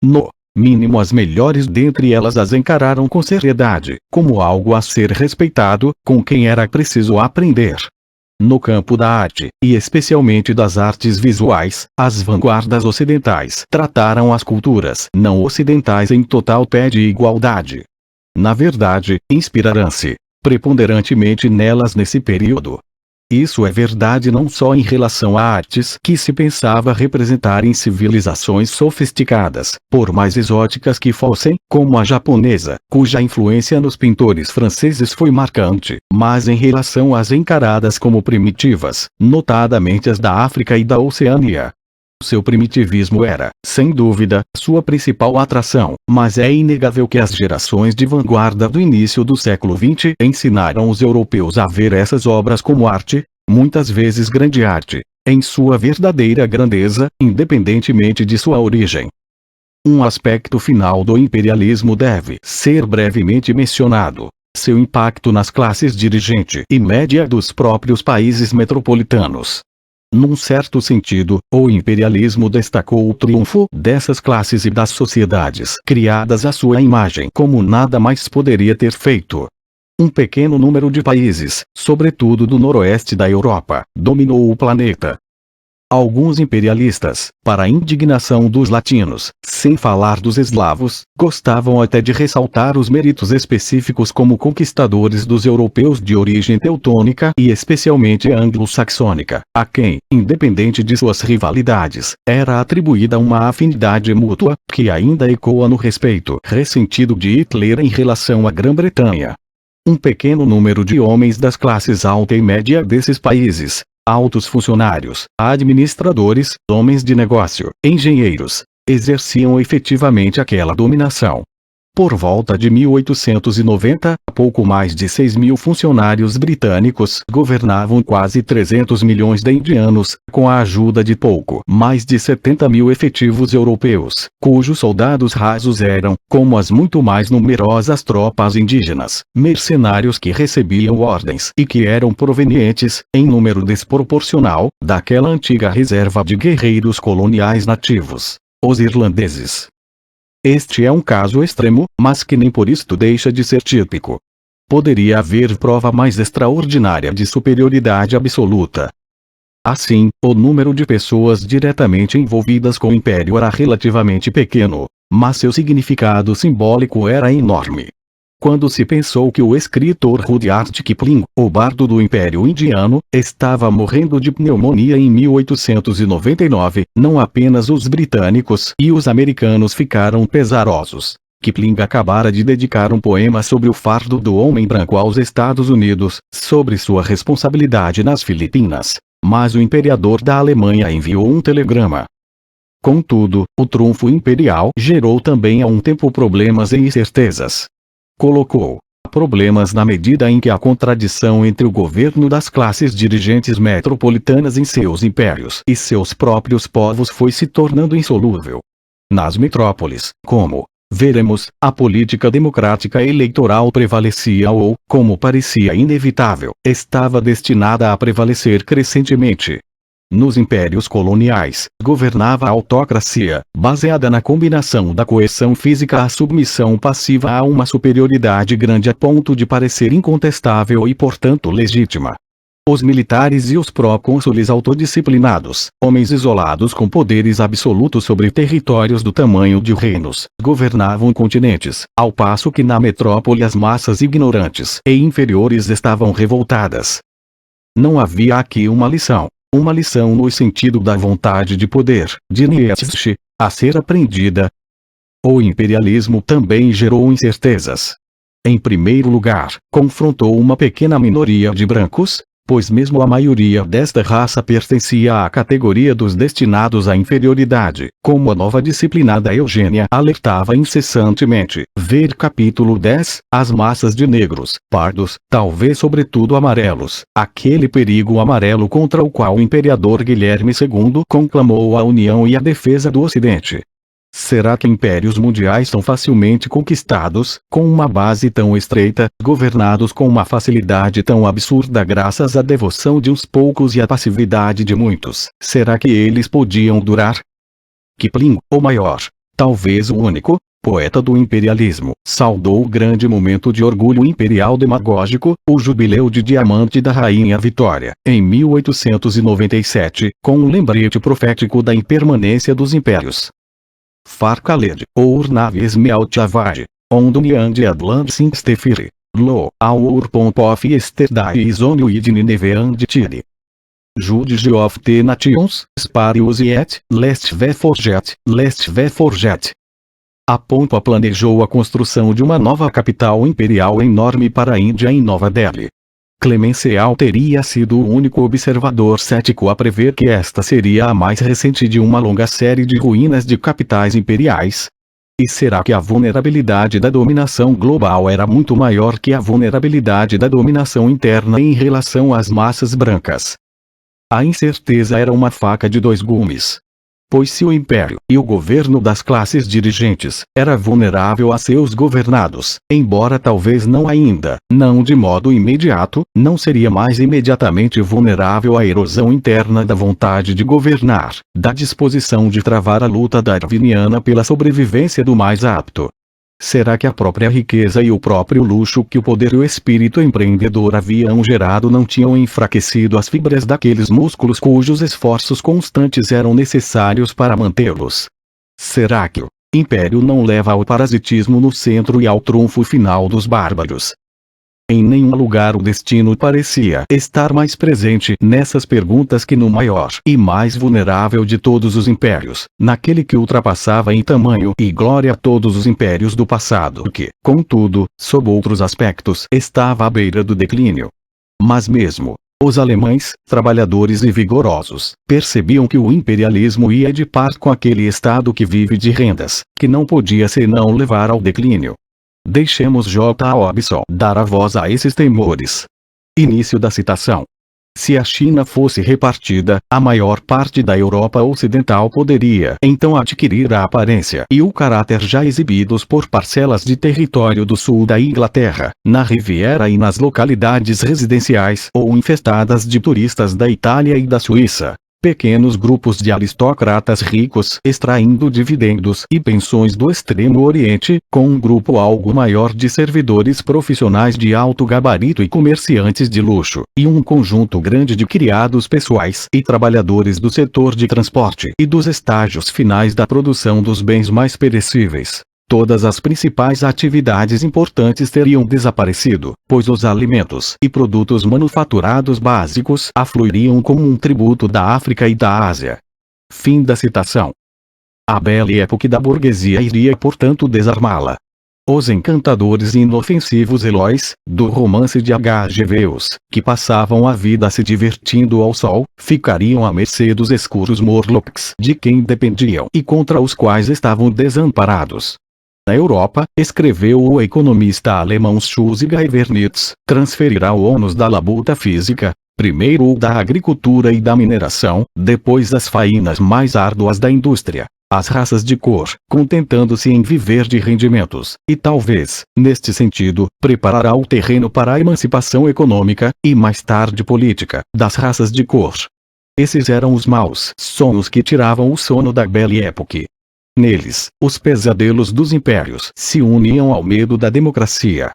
No mínimo, as melhores dentre elas as encararam com seriedade, como algo a ser respeitado, com quem era preciso aprender. No campo da arte, e especialmente das artes visuais, as vanguardas ocidentais trataram as culturas não ocidentais em total pé de igualdade. Na verdade, inspiraram-se preponderantemente nelas nesse período. Isso é verdade não só em relação a artes que se pensava representar em civilizações sofisticadas, por mais exóticas que fossem, como a japonesa, cuja influência nos pintores franceses foi marcante, mas em relação às encaradas como primitivas, notadamente as da África e da Oceania. Seu primitivismo era, sem dúvida, sua principal atração, mas é inegável que as gerações de vanguarda do início do século XX ensinaram os europeus a ver essas obras como arte, muitas vezes grande arte, em sua verdadeira grandeza, independentemente de sua origem. Um aspecto final do imperialismo deve ser brevemente mencionado: seu impacto nas classes dirigente e média dos próprios países metropolitanos. Num certo sentido, o imperialismo destacou o triunfo dessas classes e das sociedades criadas à sua imagem como nada mais poderia ter feito. Um pequeno número de países, sobretudo do noroeste da Europa, dominou o planeta. Alguns imperialistas, para a indignação dos latinos, sem falar dos eslavos, gostavam até de ressaltar os méritos específicos como conquistadores dos europeus de origem teutônica e especialmente anglo-saxônica, a quem, independente de suas rivalidades, era atribuída uma afinidade mútua, que ainda ecoa no respeito ressentido de Hitler em relação à Grã-Bretanha. Um pequeno número de homens das classes alta e média desses países, altos funcionários, administradores, homens de negócio, engenheiros, exerciam efetivamente aquela dominação. Por volta de 1890, pouco mais de 6.000 funcionários britânicos governavam quase 300 milhões de indianos, com a ajuda de pouco mais de 70.000 efetivos europeus, cujos soldados rasos eram, como as muito mais numerosas tropas indígenas, mercenários que recebiam ordens e que eram provenientes, em número desproporcional, daquela antiga reserva de guerreiros coloniais nativos, os irlandeses. Este é um caso extremo, mas que nem por isto deixa de ser típico. Poderia haver prova mais extraordinária de superioridade absoluta. Assim, o número de pessoas diretamente envolvidas com o império era relativamente pequeno, mas seu significado simbólico era enorme. Quando se pensou que o escritor Rudyard Kipling, o bardo do Império Indiano, estava morrendo de pneumonia em 1899, não apenas os britânicos e os americanos ficaram pesarosos. Kipling acabara de dedicar um poema sobre o fardo do homem branco aos Estados Unidos, sobre sua responsabilidade nas Filipinas, mas o imperador da Alemanha enviou um telegrama. Contudo, o trunfo imperial gerou também há um tempo problemas e incertezas. Colocou problemas na medida em que a contradição entre o governo das classes dirigentes metropolitanas em seus impérios e seus próprios povos foi se tornando insolúvel. Nas metrópoles, como veremos, a política democrática eleitoral prevalecia ou, como parecia inevitável, estava destinada a prevalecer crescentemente. Nos impérios coloniais, governava a autocracia, baseada na combinação da coerção física à submissão passiva a uma superioridade grande a ponto de parecer incontestável e portanto legítima. Os militares e os procônsules autodisciplinados, homens isolados com poderes absolutos sobre territórios do tamanho de reinos, governavam continentes, ao passo que na metrópole as massas ignorantes e inferiores estavam revoltadas. Não havia aqui uma lição no sentido da vontade de poder, de Nietzsche, a ser aprendida. O imperialismo também gerou incertezas. Em primeiro lugar, confrontou uma pequena minoria de brancos, pois mesmo a maioria desta raça pertencia à categoria dos destinados à inferioridade, como a nova disciplina da eugênia alertava incessantemente. Ver capítulo 10, as massas de negros, pardos, talvez sobretudo amarelos, aquele perigo amarelo contra o qual o imperador Guilherme II conclamou a união e a defesa do Ocidente. Será que impérios mundiais são facilmente conquistados, com uma base tão estreita, governados com uma facilidade tão absurda graças à devoção de uns poucos e à passividade de muitos? Será que eles podiam durar? Kipling, o maior, talvez o único, poeta do imperialismo, saudou o grande momento de orgulho imperial demagógico, o jubileu de diamante da Rainha Vitória, em 1897, com um lembrete profético da impermanência dos impérios. Far Khaled, Our Nave Smelt Avar, Onduniand Adland Singstefiri, Lo, Our Pomp of Yesterday is on Nineveh and Chile. Judge of the Nations, Sparius yet, lest we forget. A Pompa planejou a construção de uma nova capital imperial enorme para a Índia em Nova Delhi. Clemenceau teria sido o único observador cético a prever que esta seria a mais recente de uma longa série de ruínas de capitais imperiais. E será que a vulnerabilidade da dominação global era muito maior que a vulnerabilidade da dominação interna em relação às massas brancas? A incerteza era uma faca de dois gumes. Pois se o império, e o governo das classes dirigentes, era vulnerável a seus governados, embora talvez não ainda, não de modo imediato, não seria mais imediatamente vulnerável à erosão interna da vontade de governar, da disposição de travar a luta darwiniana pela sobrevivência do mais apto. Será que a própria riqueza e o próprio luxo que o poder e o espírito empreendedor haviam gerado não tinham enfraquecido as fibras daqueles músculos cujos esforços constantes eram necessários para mantê-los? Será que o império não leva ao parasitismo no centro e ao trunfo final dos bárbaros? Em nenhum lugar o destino parecia estar mais presente nessas perguntas que no maior e mais vulnerável de todos os impérios, naquele que ultrapassava em tamanho e glória todos os impérios do passado que, contudo, sob outros aspectos, estava à beira do declínio. Mas mesmo os alemães, trabalhadores e vigorosos, percebiam que o imperialismo ia de par com aquele estado que vive de rendas, que não podia senão levar ao declínio. Deixemos J. Hobson dar a voz a esses temores. Início da citação. Se a China fosse repartida, a maior parte da Europa Ocidental poderia então adquirir a aparência e o caráter já exibidos por parcelas de território do sul da Inglaterra, na Riviera e nas localidades residenciais ou infestadas de turistas da Itália e da Suíça. Pequenos grupos de aristocratas ricos extraindo dividendos e pensões do Extremo Oriente, com um grupo algo maior de servidores profissionais de alto gabarito e comerciantes de luxo, e um conjunto grande de criados pessoais e trabalhadores do setor de transporte e dos estágios finais da produção dos bens mais perecíveis. Todas as principais atividades importantes teriam desaparecido, pois os alimentos e produtos manufaturados básicos afluiriam como um tributo da África e da Ásia. Fim da citação. A Belle Époque da burguesia iria portanto desarmá-la. Os encantadores e inofensivos heróis, do romance de H.G. Wells, que passavam a vida se divertindo ao sol, ficariam à mercê dos escuros Morlocks de quem dependiam e contra os quais estavam desamparados. Na Europa, escreveu o economista alemão Schussiger-Wernitz, transferirá o ônus da labuta física, primeiro o da agricultura e da mineração, depois das faínas mais árduas da indústria, às raças de cor, contentando-se em viver de rendimentos, e talvez, neste sentido, preparará o terreno para a emancipação econômica, e mais tarde política, das raças de cor. Esses eram os maus sonhos que tiravam o sono da Belle Époque. Neles, os pesadelos dos impérios se uniam ao medo da democracia,